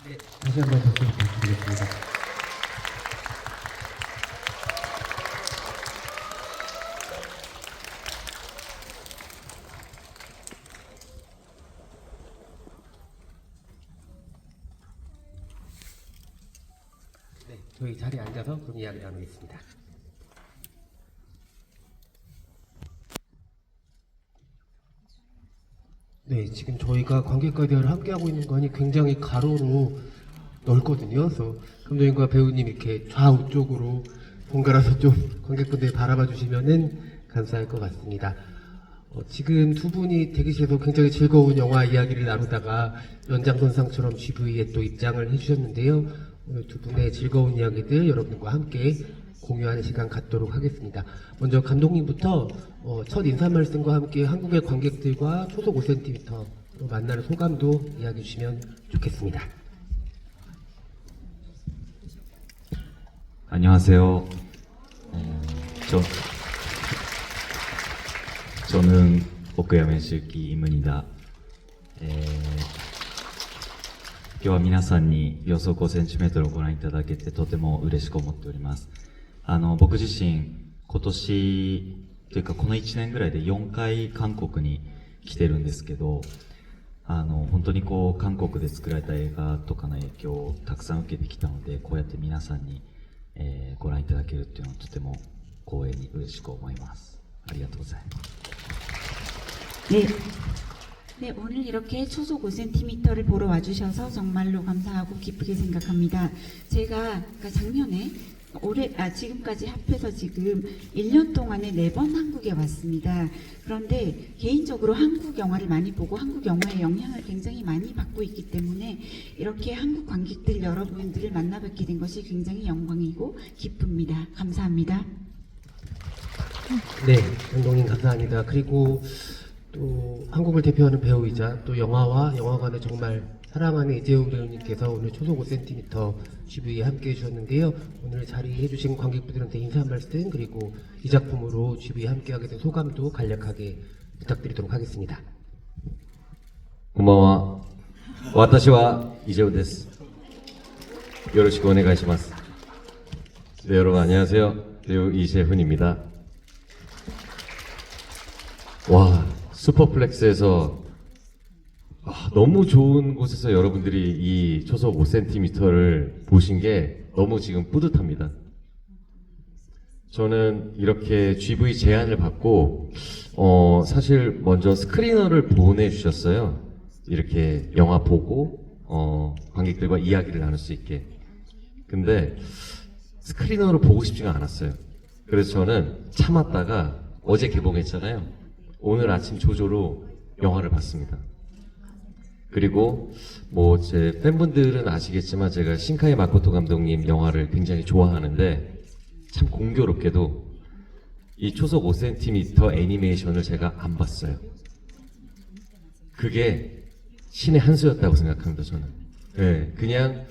네, 다시 한번 박수 부탁드리겠습니다. 네, 저희 자리에 앉아서 그럼 이야기 나누겠습니다. 네, 지금 저희가 관객과 대화를 함께하고 있는 거니 굉장히 가로로 넓거든요. 그래서 감독님과 배우님 이렇게 좌우 쪽으로 번갈아서 좀 관객분들 바라봐 주시면은 감사할 것 같습니다. 지금 두 분이 대기실에서 굉장히 즐거운 영화 이야기를 나누다가 연장선상처럼 GV에 또 입장을 해주셨는데요. 오늘 두 분의 즐거운 이야기들 여러분과 함께 공유하는 시간 갖도록 하겠습니다. 먼저 감독님부터 첫 인사 말씀과 함께 한국의 관객들과 초속 5cm로 만나는 소감도 이야기해 주시면 좋겠습니다. 안녕하세요. 저는 oku야しゆきイムニダ。今日は皆さんに予想 5cm をご覧いただけてとても嬉しく思っております。僕自身、今年というかこの1年ぐらいで4回韓国に来てるんですけど、本当にこう韓国で作られた映画とかの影響をたくさん受けてきたので、こうやって皆さんにご覧いただけるっていうのはとても光栄に嬉しく思います。ありがとうございます。 네, 오늘 이렇게 초속 5cm를 보러 와주셔서 정말로 감사하고 기쁘게 생각합니다. 제가 작년에 지금까지 합해서 지금 1년 동안에 4번 한국에 왔습니다. 그런데 개인적으로 한국 영화를 많이 보고 한국 영화의 영향을 굉장히 많이 받고 있기 때문에 이렇게 한국 관객들 여러분들을 만나뵙게 된 것이 굉장히 영광이고 기쁩니다. 감사합니다. 네, 감독님 감사합니다. 그리고 또 한국을 대표하는 배우이자 또 영화와 영화관을 정말 사랑하는 이재훈 배우님께서 오늘 초속 5cm GV에 함께 해주셨는데요. 오늘 자리해주신 관객분들한테 인사 한 말씀 그리고 이 작품으로 GV에 함께하게 된 소감도 간략하게 부탁드리도록 하겠습니다. こんばんは。私はイジェウです。よろしくお願いします。네, 여러분 안녕하세요. 배우 이재훈입니다. 와, 슈퍼플렉스에서 너무 좋은 곳에서 여러분들이 이 초속 5cm를 보신 게 너무 지금 뿌듯합니다. 저는 이렇게 GV 제안을 받고 사실 먼저 스크리너를 보내주셨어요. 이렇게 영화 보고 관객들과 이야기를 나눌 수 있게. 근데 스크리너로 보고 싶지가 않았어요. 그래서 저는 참았다가 어제 개봉했잖아요. 오늘 아침 조조로 영화를 봤습니다. 그리고 뭐 제 팬분들은 아시겠지만 제가 신카이 마코토 감독님 영화를 굉장히 좋아하는데 참 공교롭게도 이 초속 5cm 애니메이션을 제가 안 봤어요. 그게 신의 한 수였다고 생각합니다. 저는. 네, 그냥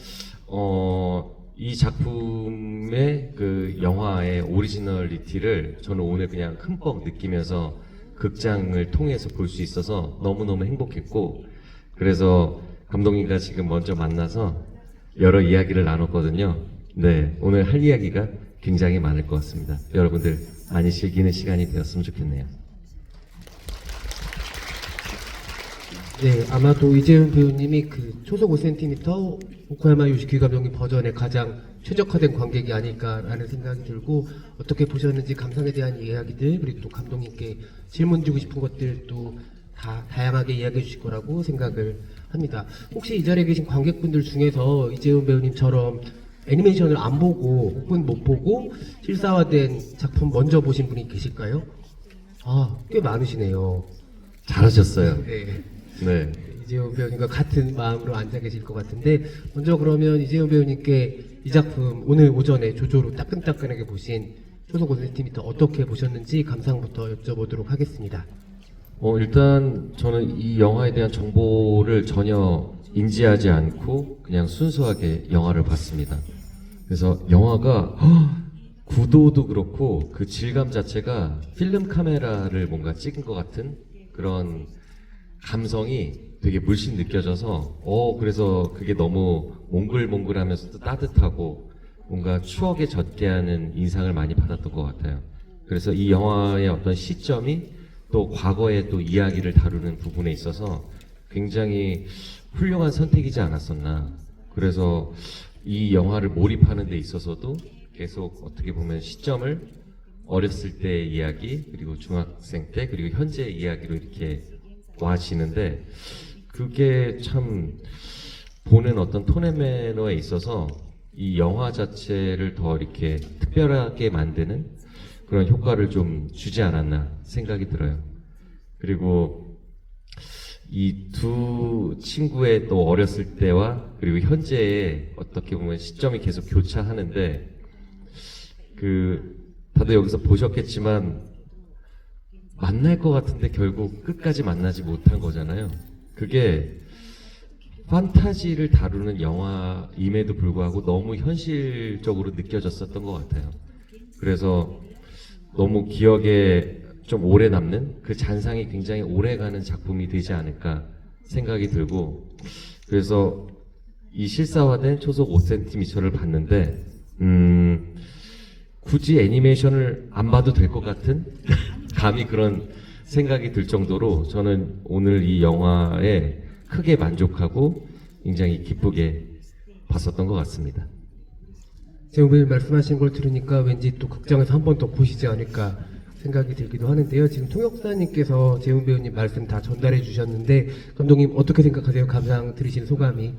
이 작품의 그 영화의 오리지널리티를 저는 오늘 그냥 흠뻑 느끼면서 극장을 통해서 볼 수 있어서 너무너무 행복했고, 그래서 감독님과 지금 먼저 만나서 여러 이야기를 나눴거든요. 네, 오늘 할 이야기가 굉장히 많을 것 같습니다. 여러분들 많이 즐기는 시간이 되었으면 좋겠네요. 네, 아마도 이재훈 배우님이 그 초속 5cm 오카야마 요시키 감독님 버전의 가장 최적화된 관객이 아닐까라는 생각이 들고, 어떻게 보셨는지 감상에 대한 이야기들 그리고 또 감독님께 질문 주고 싶은 것들도 다 다양하게 이야기해 주실 거라고 생각을 합니다. 혹시 이 자리에 계신 관객분들 중에서 이재훈 배우님처럼 애니메이션을 안 보고 혹은 못 보고 실사화된 작품 먼저 보신 분이 계실까요? 아, 꽤 많으시네요. 잘하셨어요. 네. 네. 이재훈 배우님과 같은 마음으로 앉아 계실 것 같은데, 먼저 그러면 이재훈 배우님께 이 작품 오늘 오전에 조조로 따끈따끈하게 보신 초속 5cm 어떻게 보셨는지 감상부터 여쭤보도록 하겠습니다. 일단 저는 이 영화에 대한 정보를 전혀 인지하지 않고 그냥 순수하게 영화를 봤습니다. 그래서 영화가 구도도 그렇고 그 질감 자체가 필름 카메라를 뭔가 찍은 것 같은 그런 감성이 되게 물씬 느껴져서 그래서 그게 너무 몽글몽글하면서도 따뜻하고 뭔가 추억에 젖게 하는 인상을 많이 받았던 것 같아요. 그래서 이 영화의 어떤 시점이 또 과거의 또 이야기를 다루는 부분에 있어서 굉장히 훌륭한 선택이지 않았었나. 그래서 이 영화를 몰입하는 데 있어서도 계속 어떻게 보면 시점을 어렸을 때의 이야기, 그리고 중학생 때, 그리고 현재의 이야기로 이렇게 와지는데, 그게 참 보는 어떤 톤 앤 매너에 있어서 이 영화 자체를 더 이렇게 특별하게 만드는 그런 효과를 좀 주지 않았나 생각이 들어요. 그리고 이 두 친구의 또 어렸을 때와 그리고 현재의 어떻게 보면 시점이 계속 교차하는데, 다들 여기서 보셨겠지만 만날 것 같은데 결국 끝까지 만나지 못한 거잖아요. 그게 판타지를 다루는 영화임에도 불구하고 너무 현실적으로 느껴졌었던 것 같아요. 그래서 너무 기억에 좀 오래 남는 그 잔상이 굉장히 오래 가는 작품이 되지 않을까 생각이 들고, 그래서 이 실사화된 초속 5cm를 봤는데 굳이 애니메이션을 안 봐도 될 것 같은 감히 그런 생각이 들 정도로 저는 오늘 이 영화에 크게 만족하고 굉장히 기쁘게 봤었던 것 같습니다. 재훈 배우님 말씀하신 걸 들으니까 왠지 또 극장에서 한 번 더 보시지 않을까 생각이 들기도 하는데요. 지금 통역사님께서 재훈 배우님 말씀 다 전달해 주셨는데, 감독님 어떻게 생각하세요? 감상 들으신 소감이?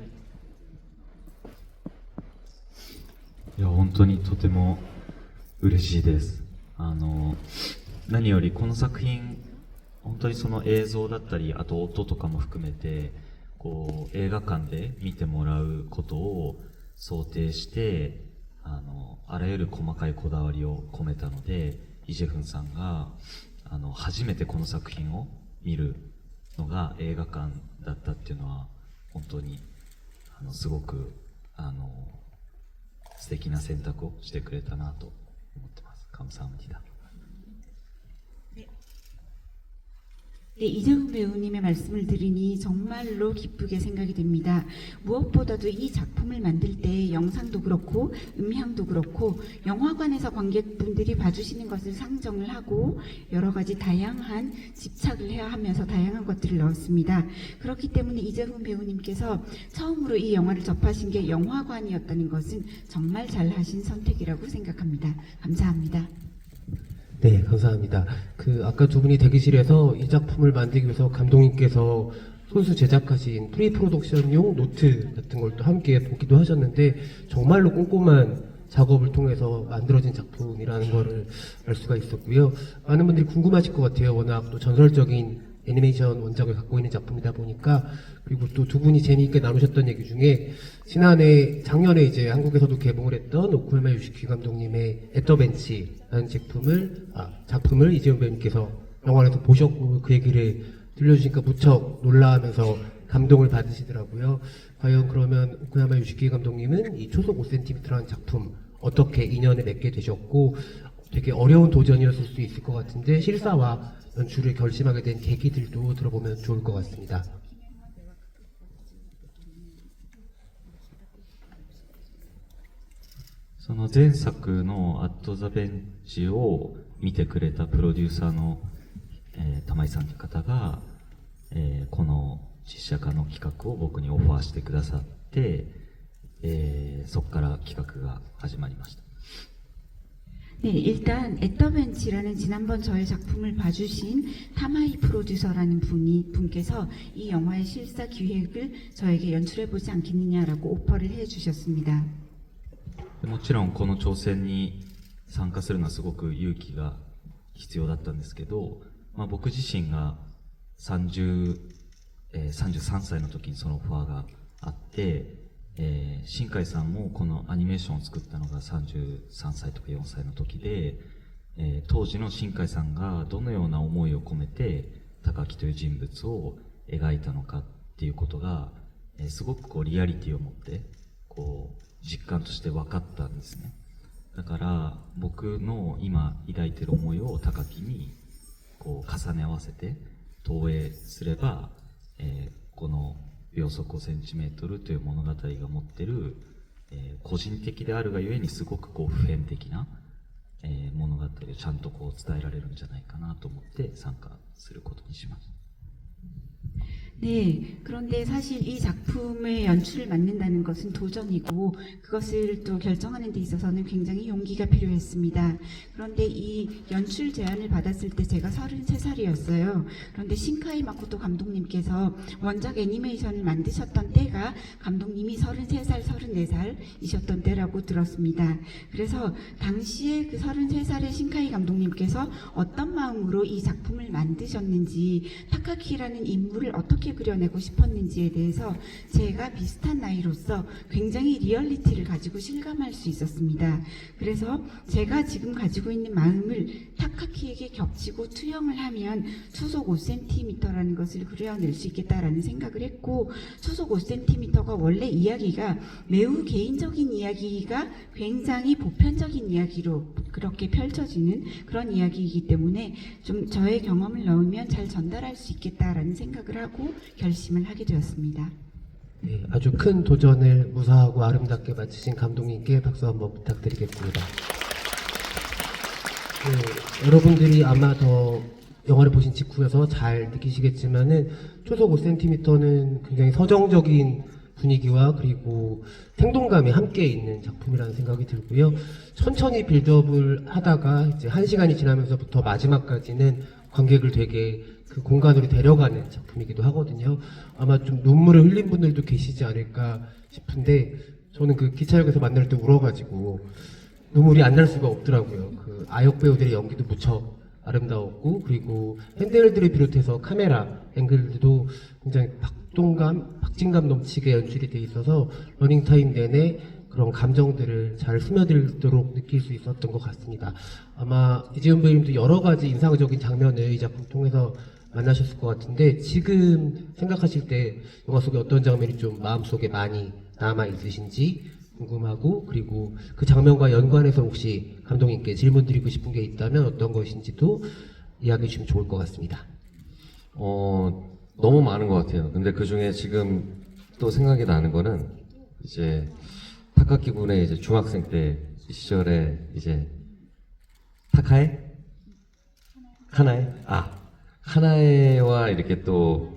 いや本当にとても嬉しいです。何よりこの作品、本当にその映像だったり、あと音とかも含めて、こう映画館で見てもらうことを想定して、あらゆる細かいこだわりを込めたので、イ・ジェフンさんが初めてこの作品を見るのが映画館だったっていうのは本当にすごく素敵な選択をしてくれたなと思ってます。감사합니다. 네, 이재훈 배우님의 말씀을 들으니 정말로 기쁘게 생각이 됩니다. 무엇보다도 이 작품을 만들 때 영상도 그렇고 음향도 그렇고 영화관에서 관객분들이 봐주시는 것을 상정을 하고 여러 가지 다양한 집착을 해야 하면서 다양한 것들을 넣었습니다. 그렇기 때문에 이재훈 배우님께서 처음으로 이 영화를 접하신 게 영화관이었다는 것은 정말 잘하신 선택이라고 생각합니다. 감사합니다. 네, 감사합니다. 아까 두 분이 대기실에서 이 작품을 만들기 위해서 감독님께서 손수 제작하신 프리 프로덕션용 노트 같은 걸 또 함께 보기도 하셨는데, 정말로 꼼꼼한 작업을 통해서 만들어진 작품이라는 거를 알 수가 있었고요. 많은 분들이 궁금하실 것 같아요. 워낙 또 전설적인 애니메이션 원작을 갖고 있는 작품이다 보니까. 그리고 또 두 분이 재미있게 나누셨던 얘기 중에 작년에 이제 한국에서도 개봉을 했던 오쿠야마 유시키 감독님의 애터벤치라는 작품을 이재훈 배우님께서 영화관에서 보셨고 그 얘기를 들려주시니까 무척 놀라면서 감동을 받으시더라고요. 과연 그러면 오쿠야마 유시키 감독님은 이 초속 5cm라는 작품 어떻게 인연을 맺게 되셨고, 되게 어려운 도전이었을 수 있을 것 같은데 실사와 연출을 결심하게 된 계기들도 들어보면 좋을 것 같습니다. その前作のアットザベンチを見てくれたプロデューサーの、玉井さんという方が、この実写化の企画を僕にオファーしてくださって、そこから企画が始まりました。 네, 일단 애터벤치라는 지난번 저의 작품을 봐주신 타마이 프로듀서라는 분께서 이 영화의 실사 기획을 저에게 연출해보지 않겠느냐라고 오퍼를 해주셨습니다. もちろんこの挑戦に参加するのはすごく勇気が必要だったんですけど、僕自身が33歳の時にそのオファーがあって、新海さんもこのアニメーションを作ったのが33歳とか4歳の時で、当時の新海さんがどのような思いを込めて高木という人物を描いたのかっていうことが、すごくリアリティを持って実感として分かったんですね。だから僕の今抱いている思いを高木に重ね合わせて投影すれば、この秒速 5cm という物語が持ってる、個人的であるがゆえにすごくこう普遍的な、物語をちゃんとこう伝えられるんじゃないかなと思って参加することにしました。 네, 그런데 사실 이 작품의 연출을 맡는다는 것은 도전이고 그것을 또 결정하는 데 있어서는 굉장히 용기가 필요했습니다. 그런데 이 연출 제안을 받았을 때 제가 33살이었어요. 그런데 신카이 마코토 감독님께서 원작 애니메이션을 만드셨던 때가 감독님이 33살, 34살이셨던 때라고 들었습니다. 그래서 당시에 그 33살의 신카이 감독님께서 어떤 마음으로 이 작품을 만드셨는지, 타카키라는 인물을 어떻게 그려내고 싶었는지에 대해서 제가 비슷한 나이로서 굉장히 리얼리티를 가지고 실감할 수 있었습니다. 그래서 제가 지금 가지고 있는 마음을 타카키에게 겹치고 투영을 하면 초속 5cm라는 것을 그려낼 수 있겠다라는 생각을 했고, 초속 5cm가 원래 이야기가 매우 개인적인 이야기가 굉장히 보편적인 이야기로 그렇게 펼쳐지는 그런 이야기이기 때문에 좀 저의 경험을 넣으면 잘 전달할 수 있겠다라는 생각을 하고 결심을 하게 되었습니다. 네, 아주 큰 도전을 무사하고 아름답게 마치신 감독님께 박수 한번 부탁드리겠습니다. 네, 여러분들이 아마 더 영화를 보신 직후여서 잘 느끼시겠지만은 초속 5cm는 굉장히 서정적인 분위기와 그리고 생동감이 함께 있는 작품이라는 생각이 들고요. 천천히 빌드업을 하다가 이제 1시간이 지나면서부터 마지막까지는 관객을 되게 그 공간으로 데려가는 작품이기도 하거든요. 아마 좀 눈물을 흘린 분들도 계시지 않을까 싶은데 저는 그 기차역에서 만날 때 울어가지고 눈물이 안 날 수가 없더라고요. 그 아역 배우들의 연기도 무척 아름다웠고, 그리고 핸들들을 비롯해서 카메라 앵글들도 굉장히 박진감 넘치게 연출이 돼 있어서 러닝타임 내내 그런 감정들을 잘 스며들도록 느낄 수 있었던 것 같습니다. 아마 이재훈 배우님도 여러 가지 인상적인 장면을 이 작품 통해서 만나셨을 것 같은데, 지금 생각하실 때 영화 속에 어떤 장면이 좀 마음속에 많이 남아 있으신지 궁금하고, 그리고 그 장면과 연관해서 혹시 감독님께 질문 드리고 싶은 게 있다면 어떤 것인지도 이야기해 주시면 좋을 것 같습니다. 너무 많은 것 같아요. 근데 그 중에 지금 또 생각이 나는 거는 이제 타카키 군의 이제 중학생 때 시절에 이제 타카에? 카나에? 카나에와 이렇게 또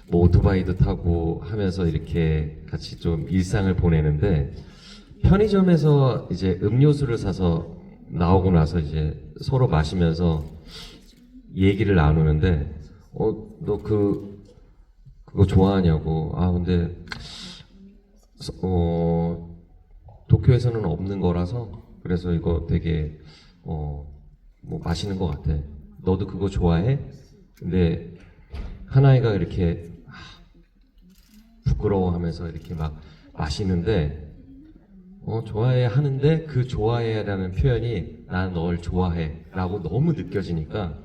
뭐 오토바이도 타고 하면서 이렇게 같이 좀 일상을 보내는데, 편의점에서 이제 음료수를 사서 나오고 나서 이제 서로 마시면서 얘기를 나누는데, 너 그거 좋아하냐고. 근데 도쿄에서는 없는 거라서 그래서 이거 되게 뭐 맛있는 것 같아. 너도 그거 좋아해? 근데 하나이가 이렇게 부끄러워하면서 이렇게 막 마시는데, 좋아해 하는데 그 좋아해라는 표현이 난 널 좋아해 라고 너무 느껴지니까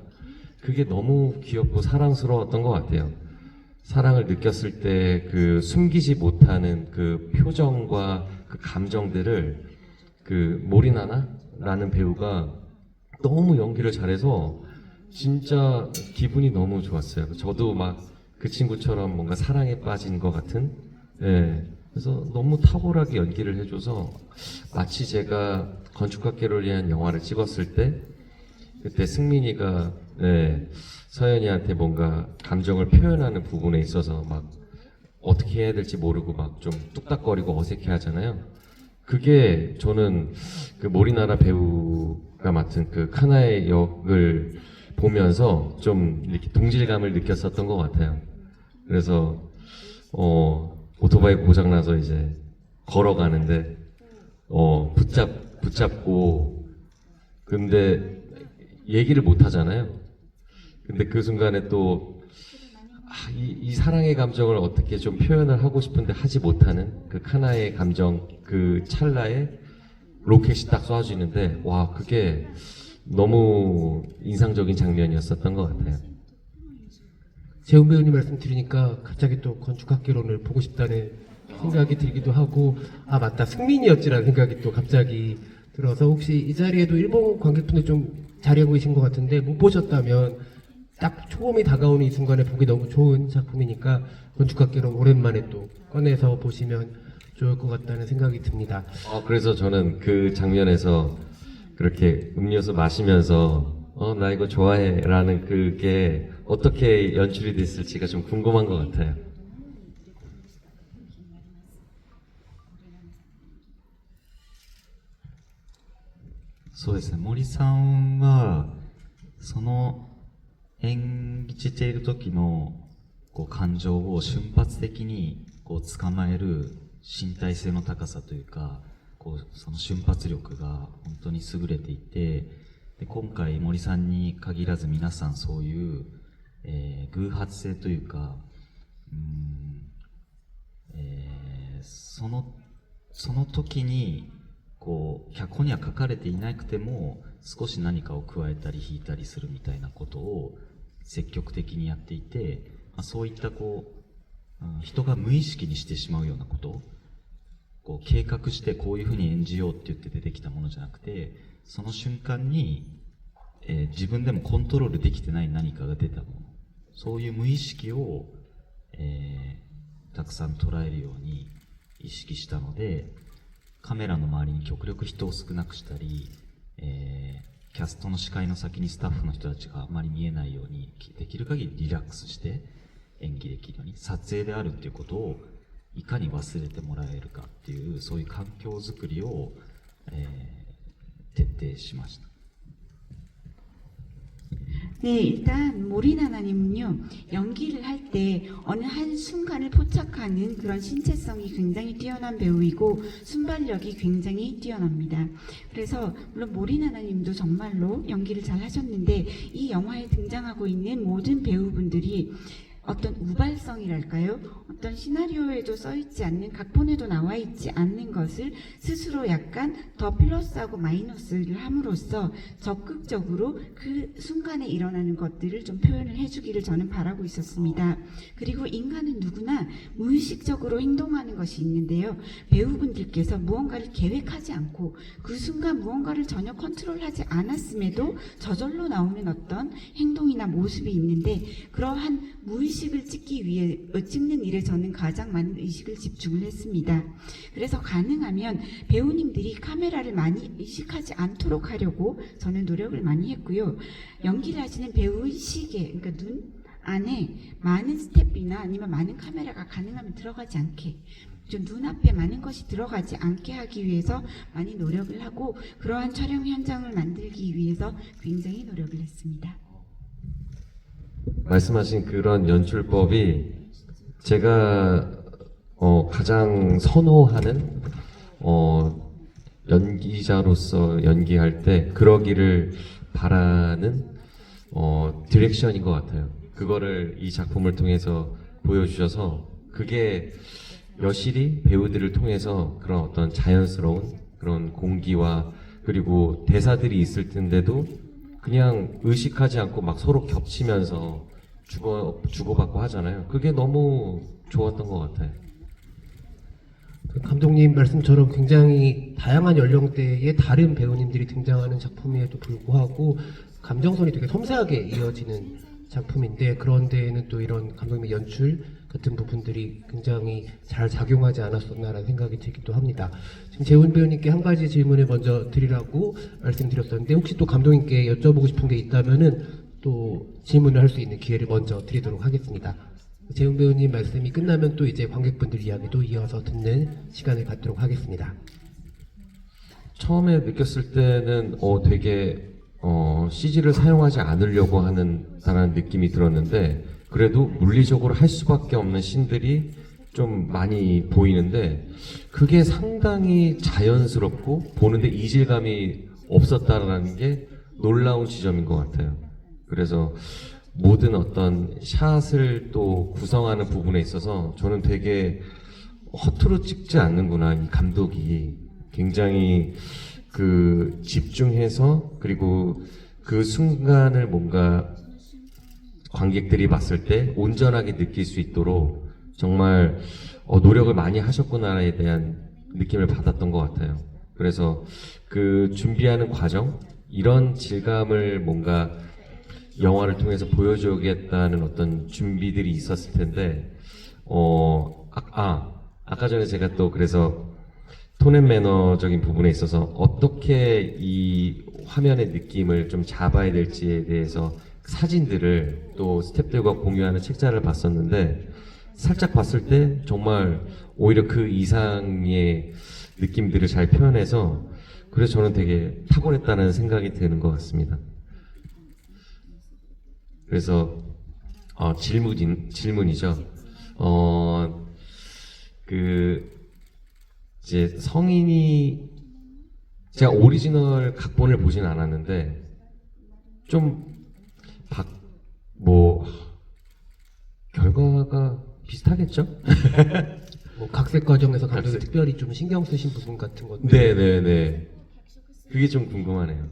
그게 너무 귀엽고 사랑스러웠던 것 같아요. 사랑을 느꼈을 때 그 숨기지 못하는 그 표정과 그 감정들을 그 모리나나라는 배우가 너무 연기를 잘해서 진짜 기분이 너무 좋았어요. 저도 막 그 친구처럼 뭔가 사랑에 빠진 것 같은, 그래서 너무 탁월하게 연기를 해줘서 마치 제가 건축학개론을 위한 영화를 찍었을 때 그때 승민이가 서연이한테 뭔가 감정을 표현하는 부분에 있어서 막 어떻게 해야 될지 모르고 막 좀 뚝딱거리고 어색해 하잖아요. 그게 저는 그 모리나라 배우가 맡은 그 카나의 역을 보면서 좀 이렇게 동질감을 느꼈었던 것 같아요. 그래서 오토바이 고장나서 이제 걸어가는데 붙잡고, 근데 얘기를 못 하잖아요. 근데 그 순간에 또 이 사랑의 감정을 어떻게 좀 표현을 하고 싶은데 하지 못하는 그 카나의 감정, 그 찰나에 로켓이 딱 쏴지는데, 와, 그게 너무 인상적인 장면이었었던 것 같아요. 재훈 배우님 말씀 들으니까 갑자기 또 건축학개론을 보고 싶다는 생각이 들기도 하고, 맞다, 승민이었지라는 생각이 또 갑자기 들어서, 혹시 이 자리에도 일본 관객분들 좀 자리하고 계신 것 같은데 못 보셨다면 딱 초음이 다가오는 이 순간에 보기 너무 좋은 작품이니까 건축학개론 오랜만에 또 꺼내서 보시면 좋을 것 같다는 생각이 듭니다. 그래서 저는 그 장면에서 그렇게 음료수 마시면서 나 이거 좋아해 라는 그게 어떻게 연출이 됐을지가 좀 궁금한 것 같아요.そうですね、森さんは、その演じている時のこう感情を瞬発的にこう捕まえる身体性の高さというか、こうその瞬発力が本当に優れていて、で今回森さんに限らず皆さんそういう、偶発性というか、その時にこう脚本には書かれていなくても少し何かを加えたり引いたりするみたいなことを積極的にやっていて、そういったこう、人が無意識にしてしまうようなこと、こう計画してこういうふうに演じようって言って出てきたものじゃなくて、その瞬間に、自分でもコントロールできてない何かが出たもの、そういう無意識を、たくさん捉えるように意識したので、カメラの周りに極力人を少なくしたり、キャストの視界の先にスタッフの人たちがあまり見えないように、できる限りリラックスして演技できるように、撮影であるっていうことをいかに忘れてもらえるかっていう、そういう環境づくりを、徹底しました。 네, 일단 모리나나님은요, 연기를 할 때 어느 한 순간을 포착하는 그런 신체성이 굉장히 뛰어난 배우이고 순발력이 굉장히 뛰어납니다. 그래서 물론 모리나나님도 정말로 연기를 잘 하셨는데 이 영화에 등장하고 있는 모든 배우분들이 어떤 우발성이랄까요? 어떤 시나리오에도 써있지 않는, 각본에도 나와있지 않는 것을 스스로 약간 더 플러스하고 마이너스를 함으로써 적극적으로 그 순간에 일어나는 것들을 좀 표현을 해주기를 저는 바라고 있었습니다. 그리고 인간은 누구나 무의식적으로 행동하는 것이 있는데요. 배우분들께서 무언가를 계획하지 않고 그 순간 무언가를 전혀 컨트롤하지 않았음에도 저절로 나오는 어떤 행동이나 모습이 있는데, 그러한 무의식을 찍는 일에 저는 가장 많은 의식을 집중을 했습니다. 그래서 가능하면 배우님들이 카메라를 많이 의식하지 않도록 하려고 저는 노력을 많이 했고요. 연기를 하시는 배우의 시계, 그러니까 눈 안에 많은 스텝이나 아니면 많은 카메라가 가능하면 들어가지 않게, 좀 눈앞에 많은 것이 들어가지 않게 하기 위해서 많이 노력을 하고, 그러한 촬영 현장을 만들기 위해서 굉장히 노력을 했습니다. 말씀하신 그런 연출법이 제가 가장 선호하는 연기자로서 연기할 때 그러기를 바라는 디렉션인 것 같아요. 그거를 이 작품을 통해서 보여주셔서 그게 여실히 배우들을 통해서 그런 어떤 자연스러운 그런 공기와 그리고 대사들이 있을 텐데도 그냥 의식하지 않고 막 서로 겹치면서 주고받고 하잖아요. 그게 너무 좋았던 것 같아요. 감독님 말씀처럼 굉장히 다양한 연령대의 다른 배우님들이 등장하는 작품에도 불구하고 감정선이 되게 섬세하게 이어지는 작품인데, 그런 데에는 또 이런 감독님의 연출 같은 부분들이 굉장히 잘 작용하지 않았었나라는 생각이 들기도 합니다. 지금 재훈 배우님께 한 가지 질문을 먼저 드리라고 말씀드렸었는데, 혹시 또 감독님께 여쭤보고 싶은 게 있다면은 또 질문을 할 수 있는 기회를 먼저 드리도록 하겠습니다. 재훈 배우님 말씀이 끝나면 또 이제 관객분들 이야기도 이어서 듣는 시간을 갖도록 하겠습니다. 처음에 느꼈을 때는 되게 CG를 사용하지 않으려고 하는다는 느낌이 들었는데, 그래도 물리적으로 할 수밖에 없는 씬들이 좀 많이 보이는데 그게 상당히 자연스럽고 보는데 이질감이 없었다라는 게 놀라운 지점인 것 같아요. 그래서 모든 어떤 샷을 또 구성하는 부분에 있어서 저는 되게 허투루 찍지 않는구나, 이 감독이 굉장히 그 집중해서, 그리고 그 순간을 뭔가 관객들이 봤을 때 온전하게 느낄 수 있도록 정말 노력을 많이 하셨구나에 대한 느낌을 받았던 것 같아요. 그래서 그 준비하는 과정, 이런 질감을 뭔가 영화를 통해서 보여주겠다는 어떤 준비들이 있었을 텐데, 아까 전에 제가 또 그래서 톤앤 매너적인 부분에 있어서 어떻게 이 화면의 느낌을 좀 잡아야 될지에 대해서 사진들을 또 스태프들과 공유하는 책자를 봤었는데, 살짝 봤을 때 정말 오히려 그 이상의 느낌들을 잘 표현해서, 그래서 저는 되게 탁월했다는 생각이 드는 것 같습니다. 그래서 질문이죠. 이제 성인이, 제가 오리지널 각본을 보진 않았는데 결과가 비슷하겠죠? 뭐 각색 과정에서 감독이 각색. 특별히 좀 신경 쓰신 부분 같은 것들. 네네네. 그게 좀 궁금하네요.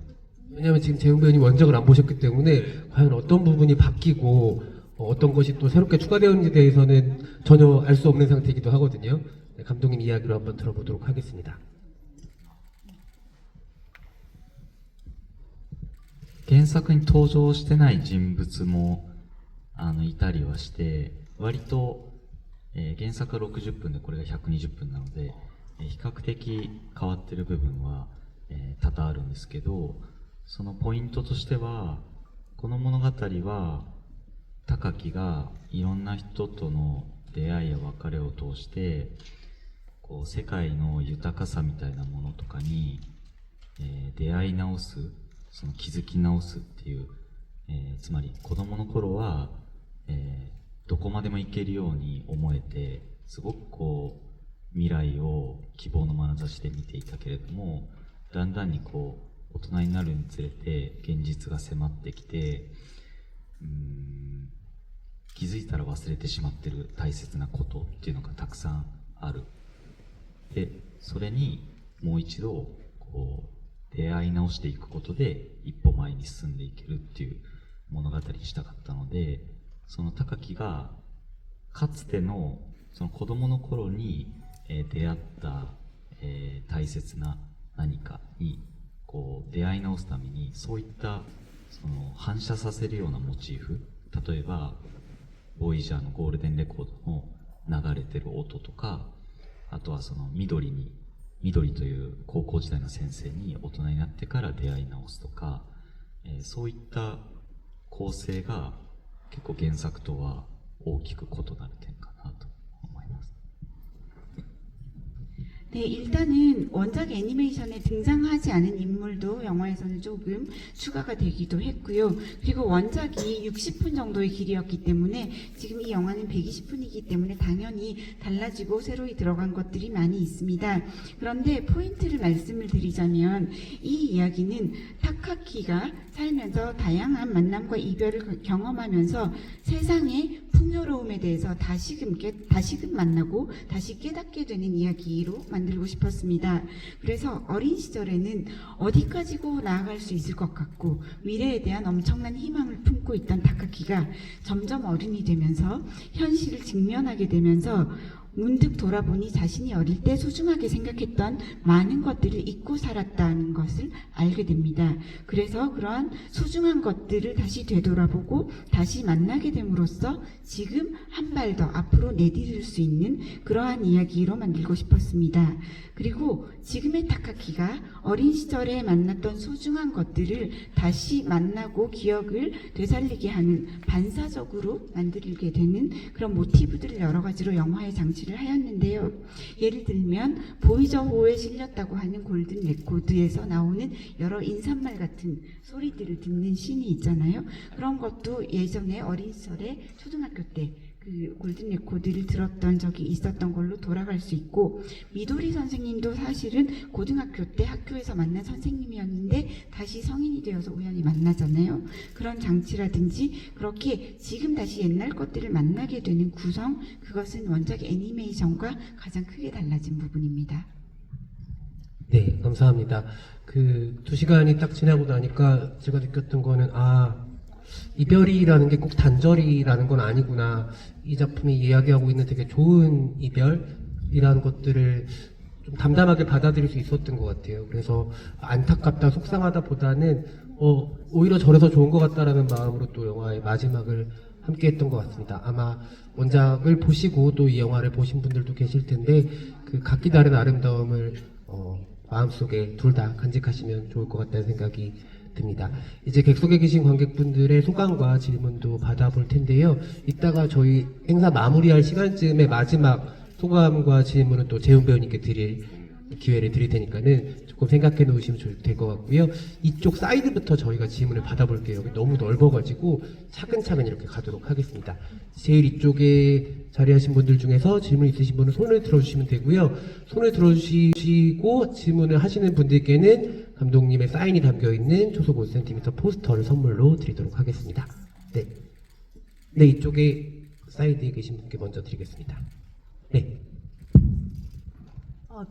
왜냐하면 지금 재웅 배우님 원작을 안 보셨기 때문에 과연 어떤 부분이 바뀌고 어떤 것이 또 새롭게 추가되었는지에 대해서는 전혀 알 수 없는 상태이기도 하거든요. 네, 감독님 이야기로 한번 들어보도록 하겠습니다. 原作に登場してない人物もいたりはして、割と、原作が60分でこれが120分なので、比較的変わってる部分は、多々あるんですけど、そのポイントとしては、この物語は高木がいろんな人との出会いや別れを通してこう世界の豊かさみたいなものとかに、出会い直す、その気づき直すっていう、つまり子供の頃は、どこまでも行けるように思えて、すごくこう未来を希望の眼差しで見ていたけれども、だんだんにこう大人になるにつれて現実が迫ってきて、気づいたら忘れてしまってる大切なことっていうのがたくさんある。で、それにもう一度こう出会い直していくことで一歩前に進んでいけるっていう物語にしたかったので、その高木がかつてのその子供の頃に出会った、大切な何かにこう出会い直すために、そういったその反射させるようなモチーフ、例えばボイジャーのゴールデンレコードの流れてる音とか、あとはその緑という高校時代の先生に大人になってから出会い直すとか、そういった構成が結構原作とは大きく異なる点かなと思います。 네, 일단은 원작 애니메이션에 등장하지 않은 인물도 영화에서는 조금 추가가 되기도 했고요. 그리고 원작이 60분 정도의 길이였기 때문에 지금 이 영화는 120분이기 때문에 당연히 달라지고 새로이 들어간 것들이 많이 있습니다. 그런데 포인트를 말씀을 드리자면 이 이야기는 타카키가 살면서 다양한 만남과 이별을 경험하면서 세상의 풍요로움에 대해서 다시금 만나고 다시 깨닫게 되는 이야기로 만들고 싶었습니다. 그래서 어린 시절에는 어디까지고 나아갈 수 있을 것 같고 미래에 대한 엄청난 희망을 품고 있던 타카키가 점점 어른이 되면서 현실을 직면하게 되면서 문득 돌아보니 자신이 어릴 때 소중하게 생각했던 많은 것들을 잊고 살았다는 것을 알게 됩니다. 그래서 그러한 소중한 것들을 다시 되돌아보고 다시 만나게 됨으로써 지금 한 발 더 앞으로 내디딜 수 있는 그러한 이야기로 만들고 싶었습니다. 그리고 지금의 타카키가 어린 시절에 만났던 소중한 것들을 다시 만나고 기억을 되살리게 하는 반사적으로 만들게 되는 그런 모티브들을 여러 가지로 영화에 장치를 하였는데요. 예를 들면 보이저호에 실렸다고 하는 골든 레코드에서 나오는 여러 인사말 같은 소리들을 듣는 씬이 있잖아요. 그런 것도 예전에 어린 시절에 초등학교 때 그 골든 레코드를 들었던 적이 있었던 걸로 돌아갈 수 있고, 미도리 선생님도 사실은 고등학교 때 학교에서 만난 선생님이었는데 다시 성인이 되어서 우연히 만나잖아요. 그런 장치라든지 그렇게 지금 다시 옛날 것들을 만나게 되는 구성, 그것은 원작 애니메이션과 가장 크게 달라진 부분입니다. 네, 감사합니다. 그 2시간이 딱 지나고 나니까 제가 느꼈던 거는 이별이라는 게 꼭 단절이라는 건 아니구나. 이 작품이 이야기하고 있는 되게 좋은 이별이라는 것들을 좀 담담하게 받아들일 수 있었던 것 같아요. 그래서 안타깝다, 속상하다 보다는 오히려 저래서 좋은 것 같다라는 마음으로 또 영화의 마지막을 함께 했던 것 같습니다. 아마 원작을 보시고 또 이 영화를 보신 분들도 계실 텐데 그 각기 다른 아름다움을 마음속에 둘 다 간직하시면 좋을 것 같다는 생각이 듭니다. 이제 객석에 계신 관객분들의 소감과 질문도 받아볼 텐데요. 이따가 저희 행사 마무리할 시간쯤에 마지막 소감과 질문은 또 재훈 배우님께 드릴 기회를 드릴 테니까는 조금 생각해 놓으시면 될 것 같고요. 이쪽 사이드부터 저희가 질문을 받아볼게요. 여기 너무 넓어가지고 차근차근 이렇게 가도록 하겠습니다. 제일 이쪽에 자리하신 분들 중에서 질문 있으신 분은 손을 들어주시면 되고요. 손을 들어주시고 질문을 하시는 분들께는 감독님의 사인이 담겨있는 초속 5cm 포스터를 선물로 드리도록 하겠습니다. 네, 네 이쪽에 사이드에 계신 분께 먼저 드리겠습니다. 네.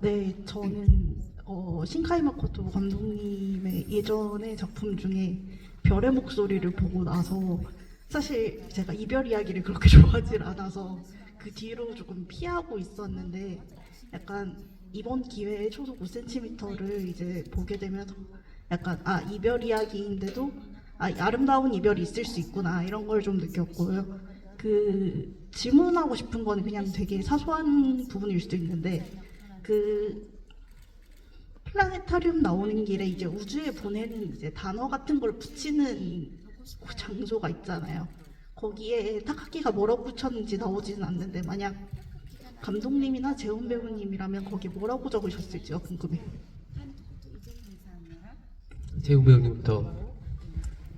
네, 저는 신카이 마코토 감독님의 예전의 작품 중에 별의 목소리를 보고 나서 사실 제가 이별 이야기를 그렇게 좋아하지 않아서 그 뒤로 조금 피하고 있었는데 약간 이번 기회에 초속 5cm를 이제 보게 되면서 약간 이별 이야기인데도 아름다운 이별이 있을 수 있구나 이런 걸 좀 느꼈고요. 그 질문하고 싶은 건 그냥 되게 사소한 부분일 수도 있는데 그 플라네타리움 나오는 길에 이제 우주에 보내는 이제 단어 같은 걸 붙이는 그 장소가 있잖아요. 거기에 타카키가 뭐라고 붙였는지 나오지는 않는데 만약 감독님이나 재훈 배우님이라면 거기 뭐라고 적으셨을지가 궁금해요. 재훈 배우님부터.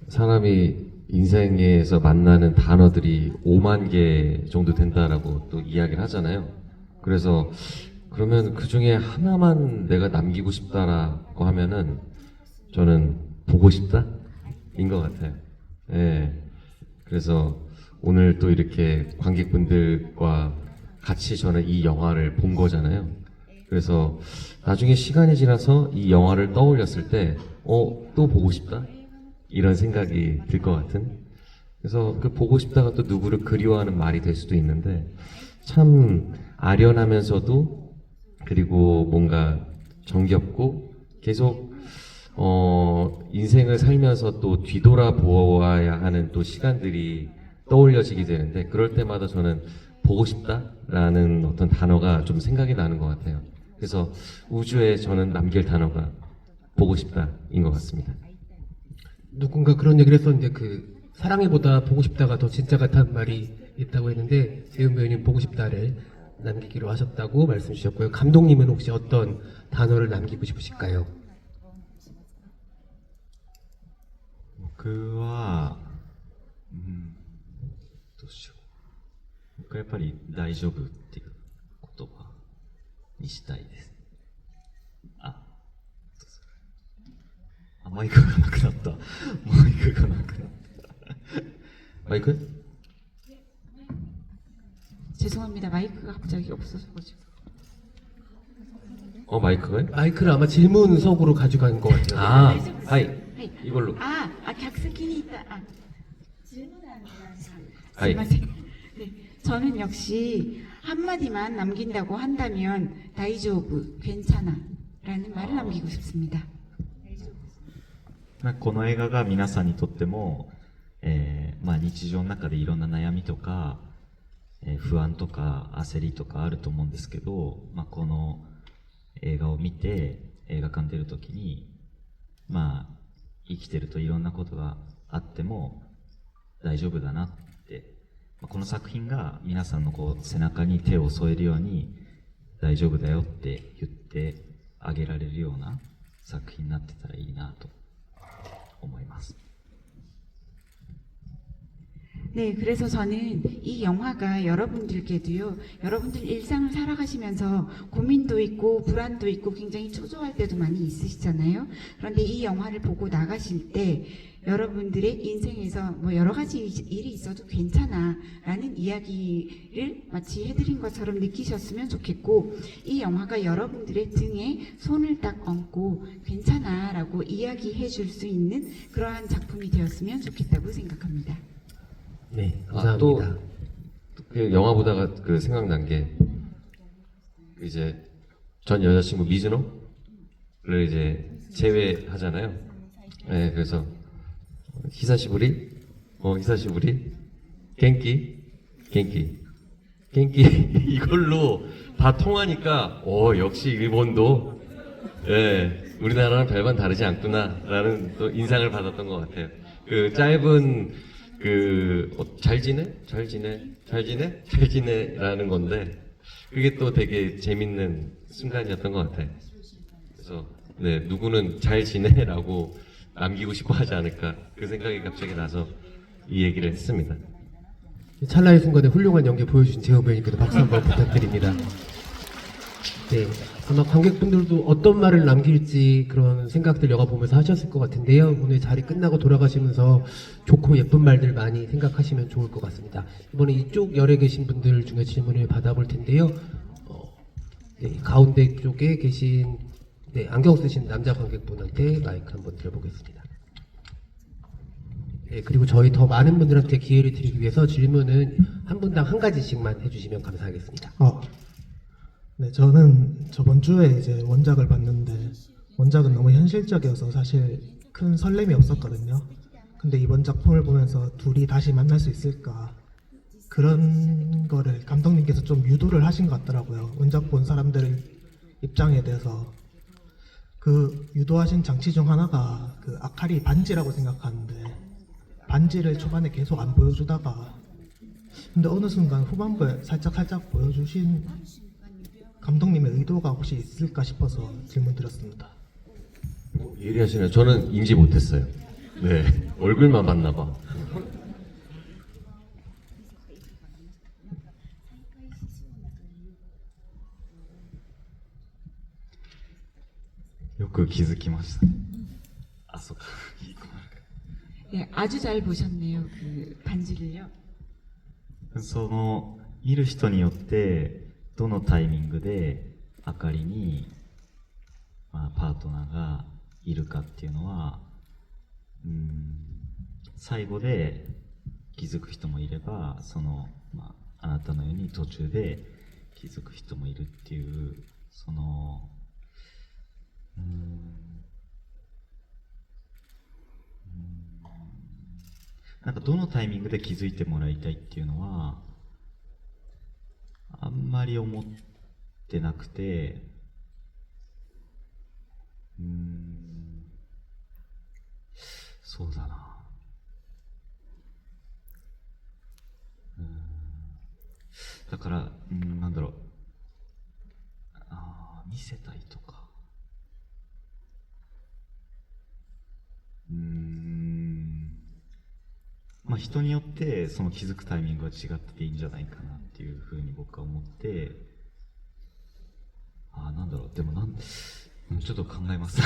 사람이 인생에서 만나는 단어들이 5만 개 정도 된다라고 또 이야기를 하잖아요. 그래서 그러면 그 중에 하나만 내가 남기고 싶다라고 하면은 저는 보고 싶다인 것 같아요. 예. 그래서 오늘 또 이렇게 관객분들과 같이 저는 이 영화를 본 거잖아요. 그래서 나중에 시간이 지나서 이 영화를 떠올렸을 때, 또 보고 싶다? 이런 생각이 들 것 같은. 그래서 그 보고 싶다가 또 누구를 그리워하는 말이 될 수도 있는데, 참 아련하면서도 그리고 뭔가 정겹고 계속 인생을 살면서 또 뒤돌아보아야 하는 또 시간들이 떠올려지게 되는데 그럴 때마다 저는 보고 싶다라는 어떤 단어가 좀 생각이 나는 것 같아요. 그래서 우주에 저는 남길 단어가 보고 싶다인 것 같습니다. 누군가 그런 얘기를 했었는데 그 사랑해보다 보고 싶다가 더 진짜 같다는 말이 있다고 했는데 재훈 배우님 보고 싶다를 남기기로 하셨다고 말씀 주셨고요. 감독님은 혹시 어떤 단어를 남기고 싶으실까요? 僕は、どうしよう。僕はやっぱり大丈夫っていう言葉にしたいです。マイクがなくなった。マイクがなくなった。 마이크? 죄송합니다. 마이크가 갑자기 없어져가지고. 마이크가요? 마이크를 아마 질문석으로 가져간 것 같아요. 하이. 네. 이걸로. 객석에 있다. 하이. 네, 저는 역시 한마디만 남긴다고 한다면 다이조브, 괜찮아 라는 말을 남기고 싶습니다. この映画が皆さんにとっても、日常の中でいろんな悩みとか、不安とか焦りとかあると思うんですけど、この映画を見て映画館出るときに、生きてるといろんなことがあっても大丈夫だなって、この作品が皆さんの背中に手を添えるように大丈夫だよって言ってあげられるような作品になってたらいいなと思います。 네, 그래서 저는 이 영화가 여러분들께도요, 여러분들 일상을 살아가시면서 고민도 있고 불안도 있고 굉장히 초조할 때도 많이 있으시잖아요. 그런데 이 영화를 보고 나가실 때 여러분들의 인생에서 여러 가지 일이 있어도 괜찮아 라는 이야기를 마치 해드린 것처럼 느끼셨으면 좋겠고, 이 영화가 여러분들의 등에 손을 딱 얹고 괜찮아 라고 이야기해 줄 수 있는 그러한 작품이 되었으면 좋겠다고 생각합니다. 네, 또 감사합니다. 그 영화 보다가 그 생각난 게 이제 전 여자친구 미즈노를 이제 제외하잖아요. 네, 그래서 히사시부리? 히사시부리? 겐키? 겐키? 겐키? 이걸로 다 통하니까, 역시 일본도, 예, 우리나라랑 별반 다르지 않구나라는 또 인상을 받았던 것 같아요. 그 짧은, 잘 지내? 잘 지내? 잘 지내? 잘 지내라는 건데, 그게 또 되게 재밌는 순간이었던 것 같아요. 그래서, 네, 누구는 잘 지내라고 남기고 싶어 하지 않을까, 그 생각이 갑자기 나서 이 얘기를 했습니다. 찰나의 순간에 훌륭한 연기 보여주신 재호 배우님께도 박수 한번 부탁드립니다. 네, 아마 관객분들도 어떤 말을 남길지 그런 생각들 영화 보면서 하셨을 것 같은데요. 오늘 자리 끝나고 돌아가시면서 좋고 예쁜 말들 많이 생각하시면 좋을 것 같습니다. 이번에 이쪽 열에 계신 분들 중에 질문을 받아볼 텐데요. 네, 가운데 쪽에 계신 네, 안경 쓰신 남자 관객분한테 마이크 한번 드려보겠습니다. 네, 그리고 저희 더 많은 분들한테 기회를 드리기 위해서 질문은 한 분당 한 가지씩만 해주시면 감사하겠습니다. 네, 저는 저번 주에 이제 원작을 봤는데 원작은 너무 현실적이어서 사실 큰 설렘이 없었거든요. 근데 이번 작품을 보면서 둘이 다시 만날 수 있을까 그런 거를 감독님께서 좀 유도를 하신 것 같더라고요. 원작 본 사람들 입장에 대해서 그 유도하신 장치 중 하나가 그 아카리 반지라고 생각하는데 반지를 초반에 계속 안 보여주다가 근데 어느 순간 후반부에 살짝 보여주신 감독님의 의도가 혹시 있을까 싶어서 질문 드렸습니다. 예리하시네요. 저는 인지 못했어요. 네, 얼굴만 봤나 봐. 요크 기즈키마시타. 아, そうか。 네, 아주 잘 보셨네요. 그 반지를요. その見る人によってどのタイミングであかりに、パートナーがいるかっていうのは、最後で気づく人もいれば、あなたのように途中で気づく人もいるっていう、なんかどのタイミングで気づいてもらいたいっていうのはあんまり思ってなくて、そうだな、だからなんだろう、見せたいとか、人によってその気づくタイミングは違ってていいんじゃないかなっていうふうに僕は思って、なんだろう、でもちょっと考えます。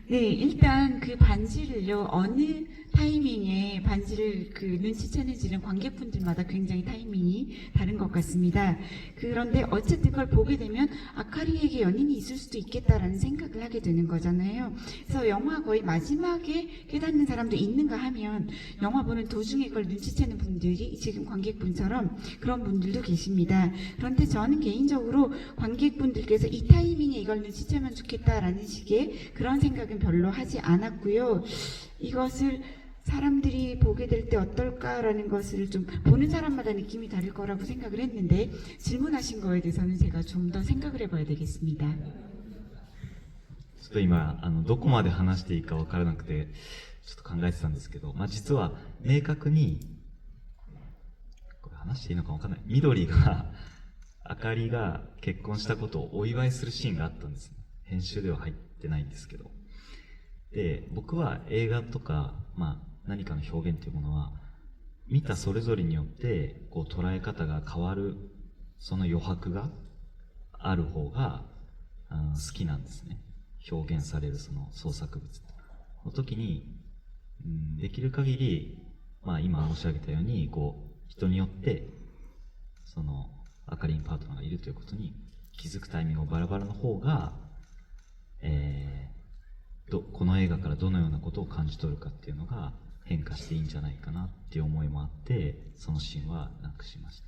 네, 일단 그 반지를요, 어느 타이밍에 반지를 그 눈치채는지는 관객분들마다 굉장히 타이밍이 다른 것 같습니다. 그런데 어쨌든 그걸 보게 되면 아카리에게 연인이 있을 수도 있겠다라는 생각을 하게 되는 거잖아요. 그래서 영화 거의 마지막에 깨닫는 사람도 있는가 하면 영화 보는 도중에 그걸 눈치채는 분들이 지금 관객분처럼 그런 분들도 계십니다. 그런데 저는 개인적으로 관객분들께서 이 타이밍에 이걸 눈치채면 좋겠다라는 식의 그런 생각은 별로 하지 않았고요. 이것을 사람들이 보게 될 때 어떨까라는 것을 좀 보는 사람마다 느낌이 다를 거라고 생각을 했는데 질문하신 거에 대해서는 제가 좀 더 생각을 해봐야 되겠습니다. ちょっと今どこまで話していいか分からなくてちょっと考えてたんですけど、実は明確にこれ話していいのか分からない、緑があかりが結婚したことをお祝いするシーンがあったんですね。編集では入ってないんですけど、で僕は映画とか、何かの表現というものは見たそれぞれによってこう捉え方が変わる、その余白がある方が好きなんですね。表現されるその創作物の時に、できる限り、今申し上げたようにこう人によってそのあかりんパートナーがいるということに気づくタイミングがバラバラの方が、この映画からどのようなことを感じ取るかっていうのが変化していいんじゃないかなっていう思いもあって、そのシーンはなくしました。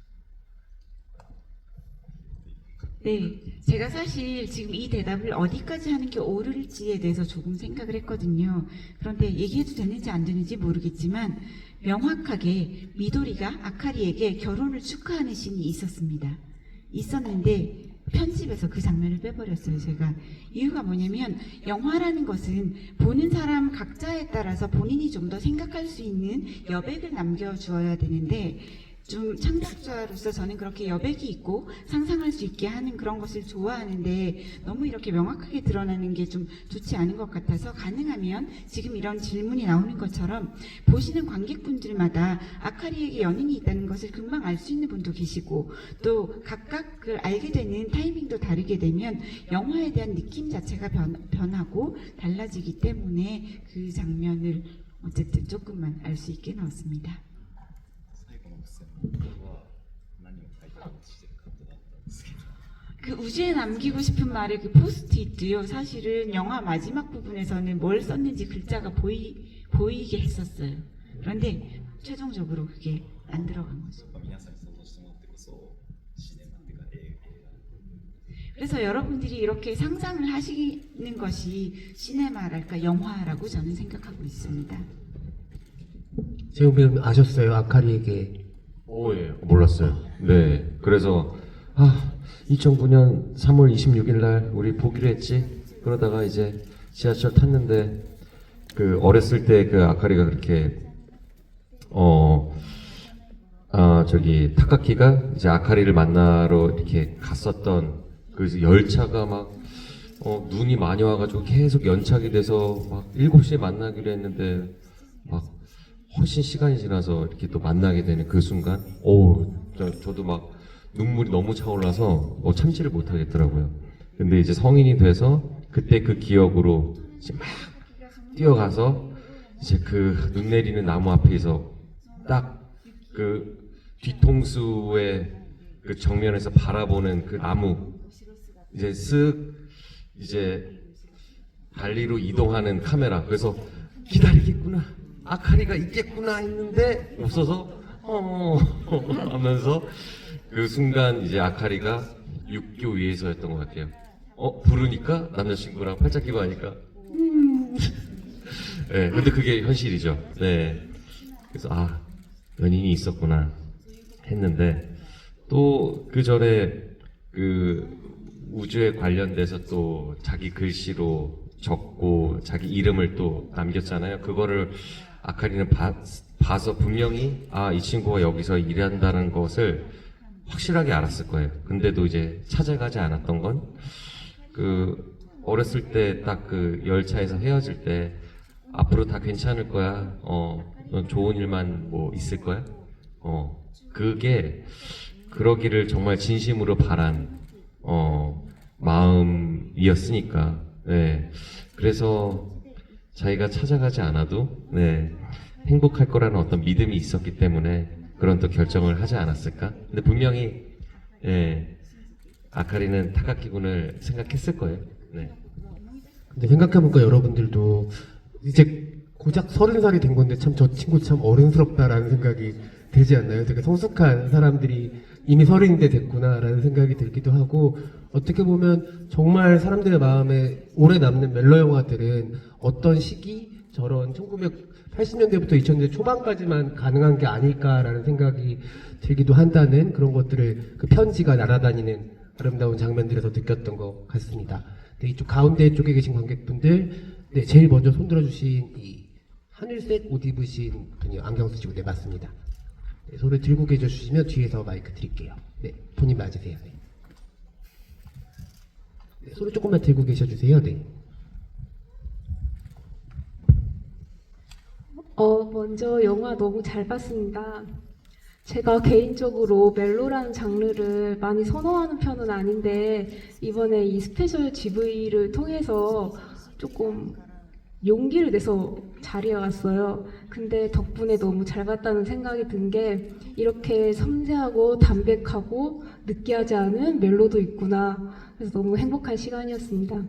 네, 제가 사실 지금 이 대답을 어디까지 하는 게 옳을지에 대해서 조금 생각을 했거든요. 그런데 얘기해도 되는지 안 되는지 모르겠지만 명확하게 미도리가 아카리에게 결혼을 축하하는 씬이 있었습니다. 있었는데 편집에서 그 장면을 빼버렸어요, 제가. 이유가 뭐냐면 영화라는 것은 보는 사람 각자에 따라서 본인이 좀 더 생각할 수 있는 여백을 남겨주어야 되는데 좀 창작자로서 저는 그렇게 여백이 있고 상상할 수 있게 하는 그런 것을 좋아하는데 너무 이렇게 명확하게 드러나는 게 좀 좋지 않은 것 같아서 가능하면 지금 이런 질문이 나오는 것처럼 보시는 관객분들마다 아카리에게 연인이 있다는 것을 금방 알 수 있는 분도 계시고 또 각각 그 알게 되는 타이밍도 다르게 되면 영화에 대한 느낌 자체가 변하고 달라지기 때문에 그 장면을 어쨌든 조금만 알 수 있게 넣었습니다. 그 우주에 남기고 싶은 말의 그 포스트잇도요. 사실은 영화 마지막 부분에서는 뭘 썼는지 글자가 보이게 했었어요. 그런데 최종적으로 그게 안 들어간 거죠. 그래서 여러분들이 이렇게 상상을 하시는 것이 시네마랄까 영화라고 저는 생각하고 있습니다. 재용 배우님 아셨어요? 아카리에게 예, 몰랐어요. 네, 그래서 2009년 3월 26일 날 우리 보기로 했지. 그러다가 이제 지하철 탔는데 그 어렸을 때 그 아카리가 그렇게 저기 타카키가 이제 아카리를 만나러 이렇게 갔었던 그 열차가 막 눈이 많이 와가지고 계속 연착이 돼서 막 7시에 만나기로 했는데 막 훨씬 시간이 지나서 이렇게 또 만나게 되는 그 순간, 저도 막 눈물이 너무 차올라서 참지를 못하겠더라고요. 근데 이제 성인이 돼서 그때 그 기억으로 이제 막 뛰어가서 이제 그 눈 내리는 나무 앞에서 딱 그 뒤통수의 그 정면에서 바라보는 그 나무 이제 쓱 이제 발리로 이동하는 카메라. 그래서 기다리겠구나. 아카리가 있겠구나 했는데 없어서 하면서 그 순간 이제 아카리가 육교 위에서였던 것 같아요. 부르니까 남자친구랑 팔짱 끼고 하니까 네, 근데 그게 현실이죠. 네, 그래서 연인이 있었구나 했는데 또 그 전에 그 우주에 관련돼서 또 자기 글씨로 적고 자기 이름을 또 남겼잖아요. 그거를 아카리는 봐서 분명히 이 친구가 여기서 일한다는 것을 확실하게 알았을 거예요. 근데도 이제 찾아가지 않았던 건 그 어렸을 때 딱 그 열차에서 헤어질 때 앞으로 다 괜찮을 거야. 넌 좋은 일만 뭐 있을 거야. 그게 그러기를 정말 진심으로 바란 마음이었으니까. 네. 그래서 자기가 찾아가지 않아도 행복할 거라는 어떤 믿음이 있었기 때문에 그런 또 결정을 하지 않았을까? 근데 분명히 아카리는 타카키 군을 생각했을 거예요. 네. 근데 생각해보니까 여러분들도 이제 고작 30살이 된 건데 참 저 친구 참 어른스럽다라는 생각이 들지 않나요? 되게 성숙한 사람들이 이미 30인데 됐구나라는 생각이 들기도 하고 어떻게 보면 정말 사람들의 마음에 오래 남는 멜로 영화들은 어떤 시기 저런 1980년대부터 2000년대 초반까지만 가능한 게 아닐까라는 생각이 들기도 한다는 그런 것들을 그 편지가 날아다니는 아름다운 장면들에서 느꼈던 것 같습니다. 네, 이쪽 가운데 쪽에 계신 관객분들, 제일 먼저 손들어 주신 이 하늘색 옷 입으신 분이 안경 쓰시고 맞습니다. 네, 손을 들고 계셔 주시면 뒤에서 마이크 드릴게요. 네, 본인 맞으세요. 네. 네, 손을 조금만 들고 계셔 주세요. 네. 먼저 영화 너무 잘 봤습니다. 제가 개인적으로 멜로라는 장르를 많이 선호하는 편은 아닌데 이번에 이 스페셜 GV를 통해서 조금 용기를 내서 자리에 왔어요. 근데 덕분에 너무 잘 봤다는 생각이 든 게 이렇게 섬세하고 담백하고 느끼하지 않은 멜로도 있구나. 그래서 너무 행복한 시간이었습니다.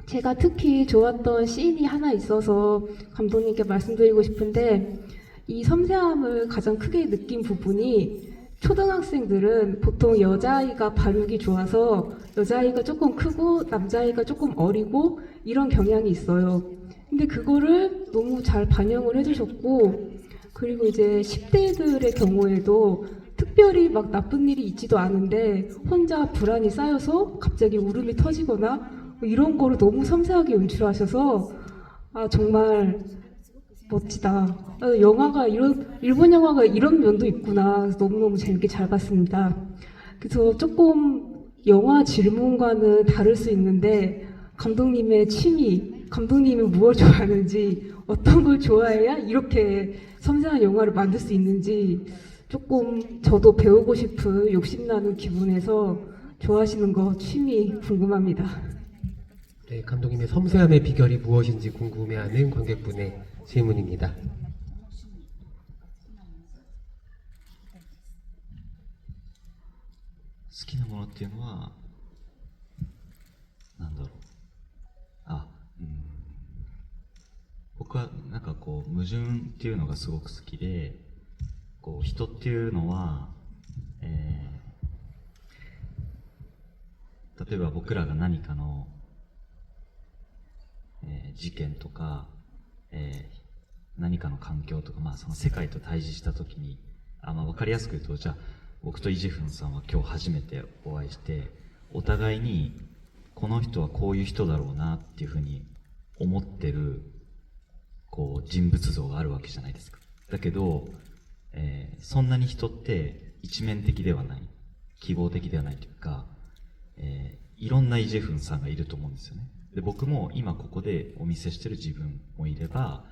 제가 특히 좋았던 씬이 하나 있어서 감독님께 말씀드리고 싶은데 이 섬세함을 가장 크게 느낀 부분이 초등학생들은 보통 여자아이가 발육이 좋아서 여자아이가 조금 크고 남자아이가 조금 어리고 이런 경향이 있어요. 근데 그거를 너무 잘 반영을 해주셨고, 그리고 이제 10대들의 경우에도 특별히 막 나쁜 일이 있지도 않은데 혼자 불안이 쌓여서 갑자기 울음이 터지거나 뭐 이런 거를 너무 섬세하게 연출하셔서 아, 정말 멋지다. 영화가 일본 영화가 이런 면도 있구나. 너무너무 재밌게 잘 봤습니다. 그래서 조금 영화 질문과는 다를 수 있는데, 감독님의 취미, 감독님이 무엇을 좋아하는지, 어떤 걸 좋아해야 이렇게 섬세한 영화를 만들 수 있는지, 조금 저도 배우고 싶은 욕심나는 기분에서 좋아하시는 거 취미 궁금합니다. 네, 감독님의 섬세함의 비결이 무엇인지 궁금해하는 관객분의 질문입니다. 好きなものっていうのはなんだろう、僕はなんかこう矛盾っていうのがすごく好きで、こう人っていうのは、例えば僕らが何かの、事件とか、何かの環境とか、その世界と対峙したときに、分かりやすく言うと、じゃあ僕とイジェフンさんは今日初めてお会いして、お互いにこの人はこういう人だろうなっていうふうに思ってるこう人物像があるわけじゃないですか。だけど、そんなに人って一面的ではない、希望的ではないというか、いろんなイジェフンさんがいると思うんですよね。で、僕も今ここでお見せしてる自分もいれば、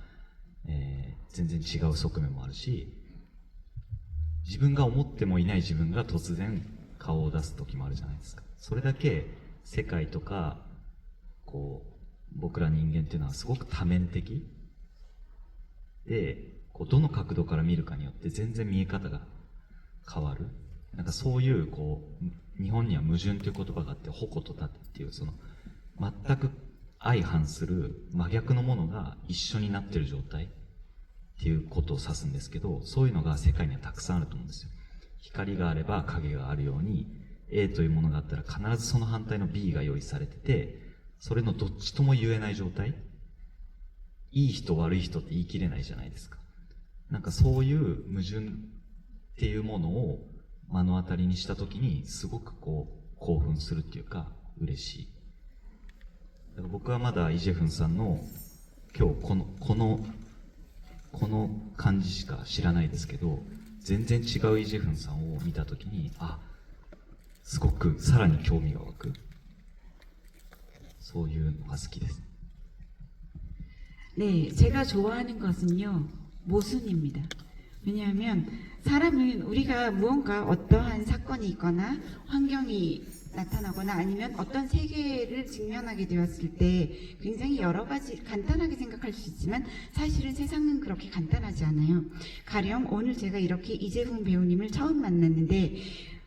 全然違う側面もあるし、自分が思ってもいない自分が突然顔を出す時もあるじゃないですか。それだけ世界とかこう僕ら人間っていうのはすごく多面的で、こうどの角度から見るかによって全然見え方が変わる。なんかそういうこう日本には矛盾という言葉があって、矛と盾っていうその全く相反する真逆のものが一緒になってる状態っていうことを指すんですけど、そういうのが世界にはたくさんあると思うんですよ。光があれば影があるように、A というものがあったら必ずその反対の B が用意されてて、それのどっちとも言えない状態。いい人悪い人って言い切れないじゃないですか。なんかそういう矛盾っていうものを目の当たりにしたときにすごくこう興奮するっていうか嬉しい。だから僕はまだイジェフンさんの今日この感じしか知らないですけど、全然違うイジェフンさんを見たときに、すごくさらに興味が湧く。そういうのが好きです。 네, 제가 좋아하는 것은요, 모순입니다. 왜냐하면 사람은 우리가 무언가 어떠한 사건이 있거나 환경이 나타나거나 아니면 어떤 세계를 직면하게 되었을 때 굉장히 여러 가지 간단하게 생각할 수 있지만 사실은 세상은 그렇게 간단하지 않아요. 가령 오늘 제가 이렇게 이재훈 배우님을 처음 만났는데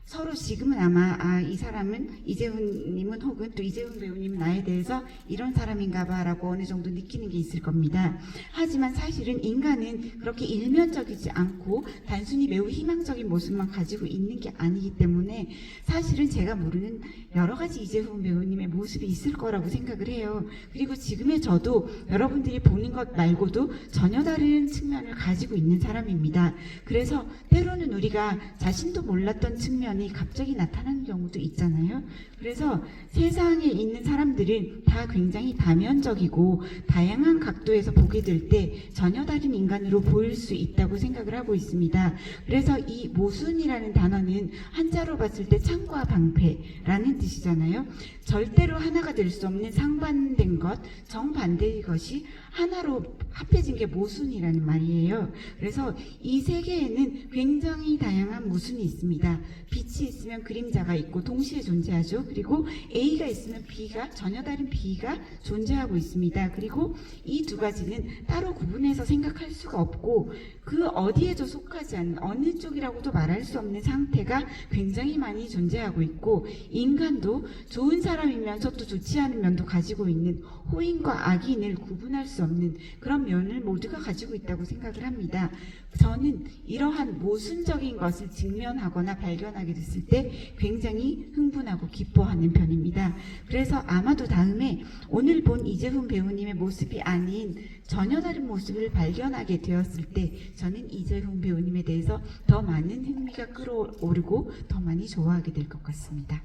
서로 지금은 아마 이 사람은 이재훈님은 혹은 또 이재훈 배우님은 나에 대해서 이런 사람인가 봐라고 어느 정도 느끼는 게 있을 겁니다. 하지만 사실은 인간은 그렇게 일면적이지 않고 단순히 매우 희망적인 모습만 가지고 있는 게 아니기 때문에 사실은 제가 모르는 여러 가지 이재훈 배우님의 모습이 있을 거라고 생각을 해요. 그리고 지금의 저도 여러분들이 보는 것 말고도 전혀 다른 측면을 가지고 있는 사람입니다. 그래서 때로는 우리가 자신도 몰랐던 측면이 갑자기 나타나는 경우도 있잖아요. 그래서 세상에 있는 사람들은 다 굉장히 다면적이고 다양한 각도에서 보게 될 때 전혀 다른 인간으로 보일 수 있다고 생각을 하고 있습니다. 그래서 이 모순이라는 단어는 한자로 봤을 때 창과 방패라는 뜻이잖아요. 절대로 하나가 될 수 없는 상반된 것, 정반대의 것이 하나로 합해진 게 모순이라는 말이에요. 그래서 이 세계에는 굉장히 다양한 모순이 있습니다. 빛이 있으면 그림자가 있고 동시에 존재하죠. 그리고 A가 있으면 B가 전혀 다른 B가 존재하고 있습니다. 그리고 이 두 가지는 따로 구분해서 생각할 수가 없고 그 어디에도 속하지 않는 어느 쪽이라고도 말할 수 없는 상태가 굉장히 많이 존재하고 있고 인간도 좋은 사람이면서 또 좋지 않은 면도 가지고 있는 호인과 악인을 구분할 수 없는 그런 면을 모두가 가지고 있다고 생각을 합니다. 저는 이러한 모순적인 것을 직면하거나 발견하게 됐을 때 굉장히 흥분하고 기뻐하는 편입니다. 그래서 아마도 다음에 오늘 본 이재훈 배우님의 모습이 아닌 전혀 다른 모습을 발견하게 되었을 때 저는 이재훈 배우님에 대해서 더 많은 흥미가 끌어오르고 더 많이 좋아하게 될 것 같습니다.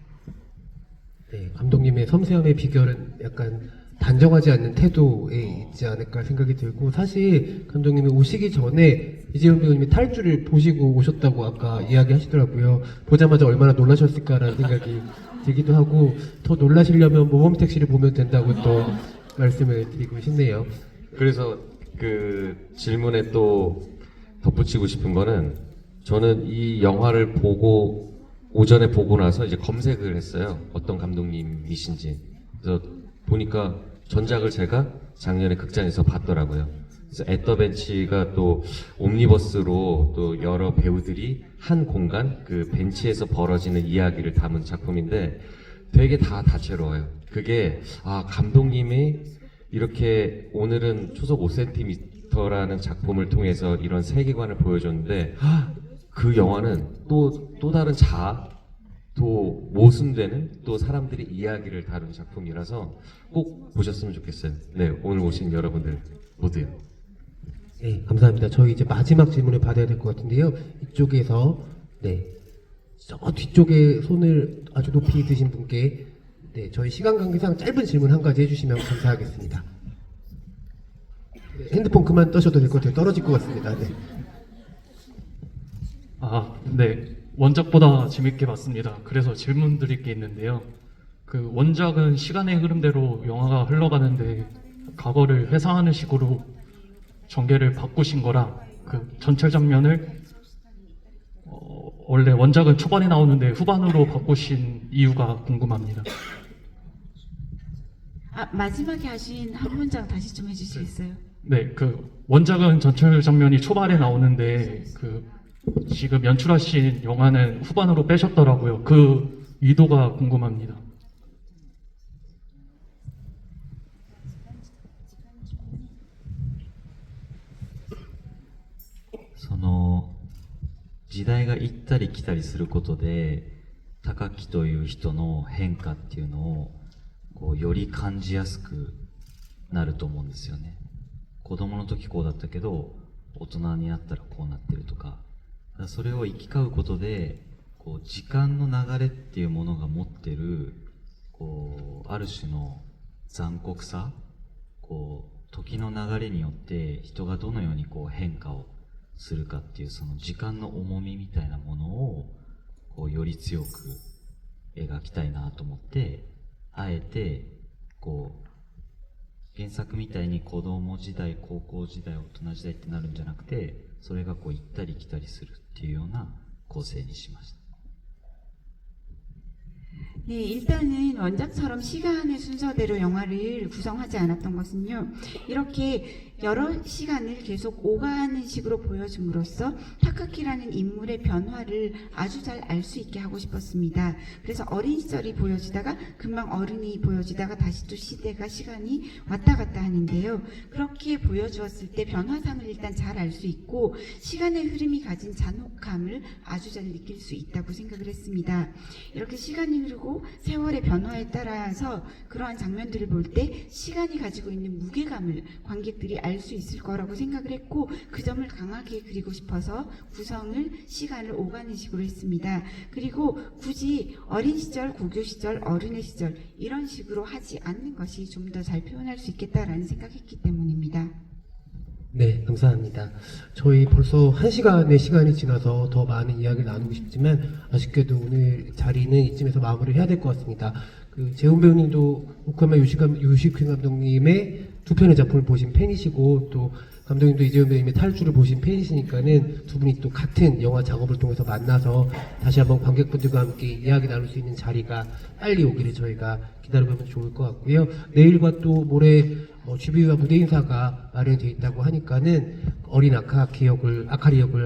네, 감독님의 섬세함의 비결은 약간 단정하지 않는 태도에 있지 않을까 생각이 들고 사실 감독님이 오시기 전에 이재훈 배우님이 탈주를 보시고 오셨다고 아까 이야기하시더라고요. 보자마자 얼마나 놀라셨을까라는 생각이 들기도 하고 더 놀라시려면 모범 택시를 보면 된다고 또 말씀을 드리고 싶네요. 그래서 그 질문에 또 덧붙이고 싶은 거는 저는 이 영화를 보고 오전에 보고 나서 이제 검색을 했어요. 어떤 감독님이신지. 그래서 보니까 전작을 제가 작년에 극장에서 봤더라고요. 그래서 앳더 벤치가 또 옴니버스로 또 여러 배우들이 한 공간 그 벤치에서 벌어지는 이야기를 담은 작품인데 되게 다 다채로워요. 그게 감독님이 이렇게 오늘은 초속 5cm라는 작품을 통해서 이런 세계관을 보여줬는데 그 영화는 또 다른 또 모순되는 또 사람들의 이야기를 다룬 작품이라서 꼭 보셨으면 좋겠어요. 네, 오늘 오신 여러분들 모두요. 네, 감사합니다. 저희 이제 마지막 질문을 받아야 될 것 같은데요. 이쪽에서 저 뒤쪽에 손을 아주 높이 드신 분께 저희 시간 관계상 짧은 질문 한 가지 해주시면 감사하겠습니다. 핸드폰 그만 떠셔도 될 것 같아요. 떨어질 것 같습니다. 네. 네. 원작보다 재밌게 봤습니다. 그래서 질문 드릴 게 있는데요. 그 원작은 시간의 흐름대로 영화가 흘러가는데 과거를 회상하는 식으로 전개를 바꾸신 거랑 그 전체 장면을 원래 원작은 초반에 나오는데 후반으로 바꾸신 이유가 궁금합니다. 마지막에 하신 한 문장 다시 좀 해주시겠어요? 네, 그 원작은 전체 장면이 초반에 나오는데 그 지금 연출하신 영화는 후반으로 빼셨더라고요. 그 의도가 궁금합니다. その時代が行ったり来たりすることで高木という人の変化っていうのをこうより感じやすくなると思うんですよね。子供の時こうだったけど大人になったらこうなってるとか、それを行き交うことでこう時間の流れっていうものが持ってるこうある種の残酷さ、こう時の流れによって人がどのようにこう変化をするかっていうその時間の重みみたいなものをこうより強く描きたいなと思って、あえてこう原作みたいに子供時代、高校時代、大人時代ってなるんじゃなくて、それがこう行ったり来たりするっていうような構成にしました。 네, 일단은 원작처럼 시간의 순서대로 영화를 구성하지 않았던 것은요, 이렇게 여러 시간을 계속 오가는 식으로 보여줌으로써 타카키라는 인물의 변화를 아주 잘 알 수 있게 하고 싶었습니다. 그래서 어린 시절이 보여지다가 금방 어른이 보여지다가 다시 또 시간이 왔다 갔다 하는데요. 그렇게 보여주었을 때 변화상을 일단 잘 알 수 있고 시간의 흐름이 가진 잔혹함을 아주 잘 느낄 수 있다고 생각을 했습니다. 이렇게 시간이 흐르고 세월의 변화에 따라서 그러한 장면들을 볼 때 시간이 가지고 있는 무게감을 관객들이 알 수 있을 거라고 생각을 했고 그 점을 강하게 그리고 싶어서 구성을 시간을 오가는 식으로 했습니다. 그리고 굳이 어린 시절, 고교 시절, 어른의 시절 이런 식으로 하지 않는 것이 좀 더 잘 표현할 수 있겠다라는 생각했기 때문입니다. 네, 감사합니다. 저희 벌써 1시간의 시간이 지나서 더 많은 이야기를 나누고 싶지만 아쉽게도 오늘 자리는 이쯤에서 마무리를 해야 될 것 같습니다. 그 재훈 배우님도 오카마 유시킨 감독님의 두 편의 작품을 보신 팬이시고 또 감독님도 이재훈 배우님의 탈주를 보신 팬이시니까는 두 분이 또 같은 영화 작업을 통해서 만나서 다시 한번 관객분들과 함께 이야기 나눌 수 있는 자리가 빨리 오기를 저희가 기다려보면 좋을 것 같고요. 내일과 또 모레 GV와 무대 인사가 마련되어 있다고 하니까는 어린 아카리 역을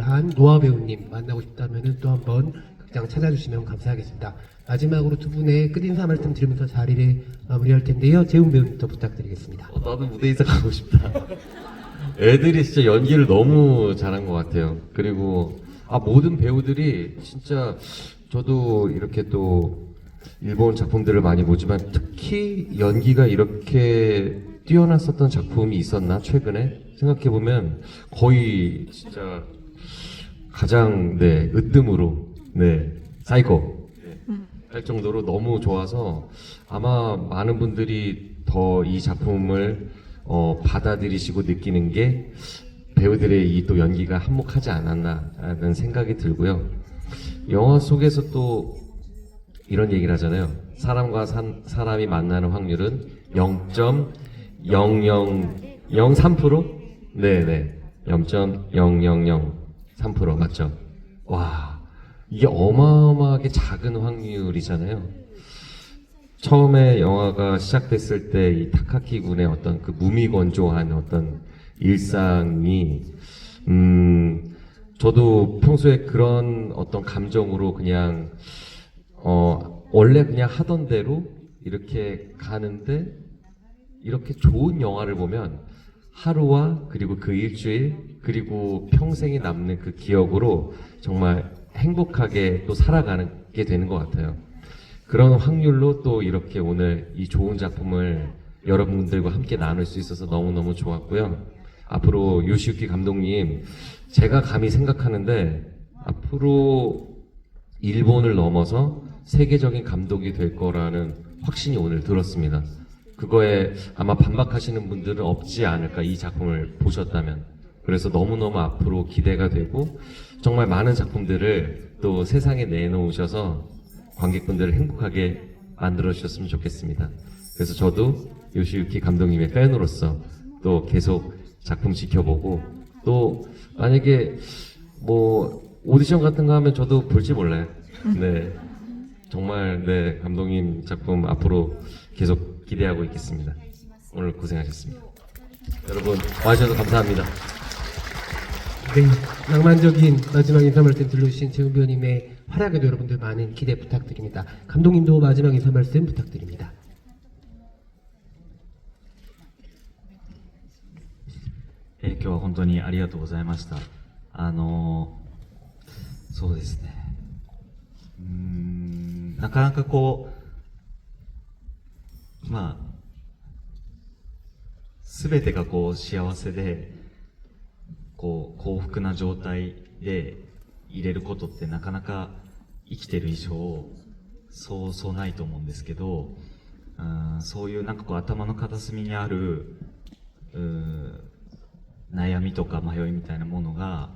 한 노아 배우님 만나고 싶다면은 또 한번 극장 찾아주시면 감사하겠습니다. 마지막으로 두 분의 끝인사 말씀 드리면서 자리를 마무리할 텐데요. 재훈 배우님부터 부탁드리겠습니다. 나도 무대 인사 가고 싶다. 애들이 진짜 연기를 너무 잘한 것 같아요. 그리고 모든 배우들이 진짜 저도 이렇게 또 일본 작품들을 많이 보지만 특히 연기가 이렇게 뛰어났었던 작품이 있었나 최근에 생각해보면 거의 진짜 가장 으뜸으로 사이코 할 정도로 너무 좋아서 아마 많은 분들이 더 이 작품을 받아들이시고 느끼는 게 배우들의 이 또 연기가 한몫하지 않았나라는 생각이 들고요. 영화 속에서 또 이런 얘기를 하잖아요. 사람과 사람이 만나는 확률은 0.0003%? 네네. 0.0003% 맞죠? 와, 이게 어마어마하게 작은 확률이잖아요. 처음에 영화가 시작됐을 때 이 타카키 군의 어떤 그 무미건조한 어떤 일상이 저도 평소에 그런 어떤 감정으로 그냥 원래 그냥 하던 대로 이렇게 가는데 이렇게 좋은 영화를 보면 하루와 그리고 그 일주일 그리고 평생이 남는 그 기억으로 정말 행복하게 또 살아가게 되는 것 같아요. 그런 확률로 또 이렇게 오늘 이 좋은 작품을 여러분들과 함께 나눌 수 있어서 너무너무 좋았고요. 앞으로 요시유키 감독님, 제가 감히 생각하는데 앞으로 일본을 넘어서 세계적인 감독이 될 거라는 확신이 오늘 들었습니다. 그거에 아마 반박하시는 분들은 없지 않을까, 이 작품을 보셨다면. 그래서 너무너무 앞으로 기대가 되고 정말 많은 작품들을 또 세상에 내놓으셔서 관객분들을 행복하게 만들어 주셨으면 좋겠습니다. 그래서 저도 요시유키 감독님의 팬으로서 또 계속 작품 지켜보고 또 만약에 뭐 오디션 같은 거 하면 저도 볼지 몰라요. 네, 정말 감독님 작품 앞으로 계속 기대하고 있겠습니다. 오늘 고생하셨습니다. 여러분 와주셔서 감사합니다. 네, 낭만적인 마지막 인사 말씀 들려주신 재훈 배우님의 활약에도 여러분들 많은 기대 부탁드립니다. 감독님도 마지막 인사 말씀 부탁드립니다.今日は本当にありがとうございました。そうですね。なかなかすべてが幸せで、幸福な状態で入れることってなかなか生きてる以上、そうないと思うんですけど、そういう頭の片隅にある、悩みとか迷いみたいなものが、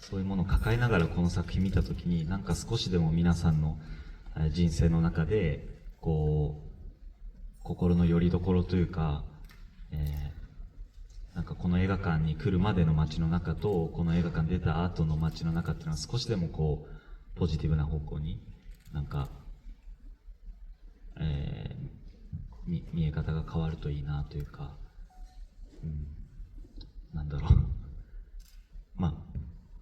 そういうものを抱えながらこの作品見たときに、少しでも皆さんの人生の中で心の拠り所というか、この映画館に来るまでの街の中とこの映画館出た後の街の中っていうのは少しでもポジティブな方向に見え方が変わるといいなというか、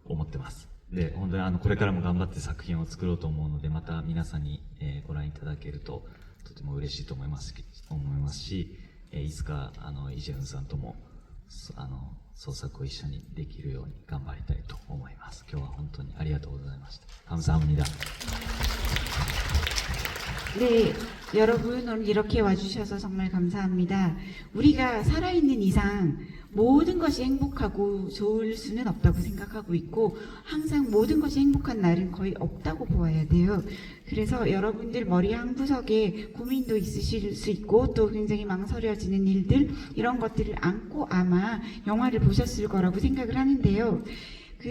思ってます。で、本当にこれからも頑張って作品を作ろうと思うので、また皆さんに、ご覧いただけるととても嬉しいと思いますし、いつかイジェウンさんとも創作を一緒にできるように頑張りたいと思います。今日は本当にありがとうございました。감사합니다. 네, 여러분 오늘 이렇게 와주셔서 정말 감사합니다. 우리가 살아있는 이상 모든 것이 행복하고 좋을 수는 없다고 생각하고 있고 항상 모든 것이 행복한 날은 거의 없다고 보아야 돼요. 그래서 여러분들 머리 한 구석에 고민도 있으실 수 있고 또 굉장히 망설여지는 일들 이런 것들을 안고 아마 영화를 보셨을 거라고 생각을 하는데요. 그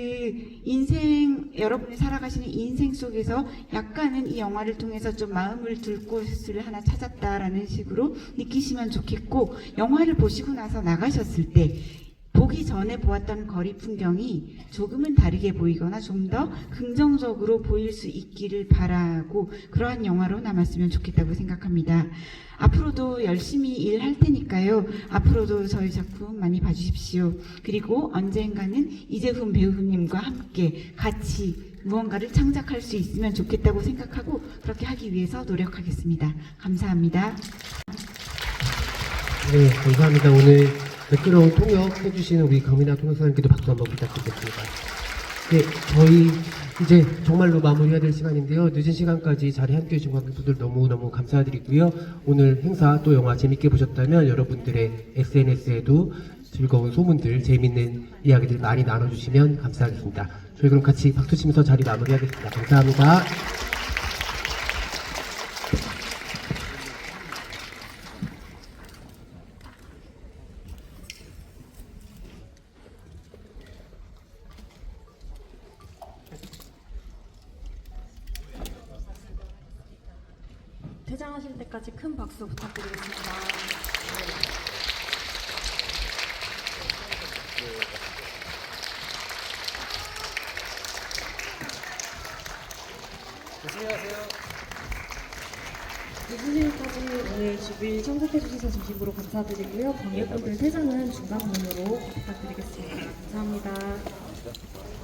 인생, 여러분이 살아가시는 인생 속에서 약간은 이 영화를 통해서 좀 마음을 둘 곳을 하나 찾았다라는 식으로 느끼시면 좋겠고, 영화를 보시고 나서 나가셨을 때 보기 전에 보았던 거리 풍경이 조금은 다르게 보이거나 좀 더 긍정적으로 보일 수 있기를 바라고, 그러한 영화로 남았으면 좋겠다고 생각합니다. 앞으로도 열심히 일할 테니까요. 앞으로도 저희 작품 많이 봐주십시오. 그리고 언젠가는 이재훈 배우님과 함께 같이 무언가를 창작할 수 있으면 좋겠다고 생각하고, 그렇게 하기 위해서 노력하겠습니다. 감사합니다. 네, 감사합니다. 오늘 매끄러운 통역 해주시는 우리 강민아 통역사님께도 박수 한번 부탁드리겠습니다. 네, 저희 이제 정말로 마무리해야 될 시간인데요. 늦은 시간까지 자리 함께 해주신 관객분들 너무너무 감사드리고요. 오늘 행사 또 영화 재밌게 보셨다면 여러분들의 SNS에도 즐거운 소문들, 재밌는 이야기들 많이 나눠주시면 감사하겠습니다. 저희 그럼 같이 박수 치면서 자리 마무리하겠습니다. 감사합니다. 퇴장하실 때까지 큰 박수 부탁드리겠습니다. 늦은 시간까지 오늘 GV 참석해주셔서 진심으로 감사드리고요. 관객분들 퇴장은 중간문으로 부탁드리겠습니다. 감사합니다.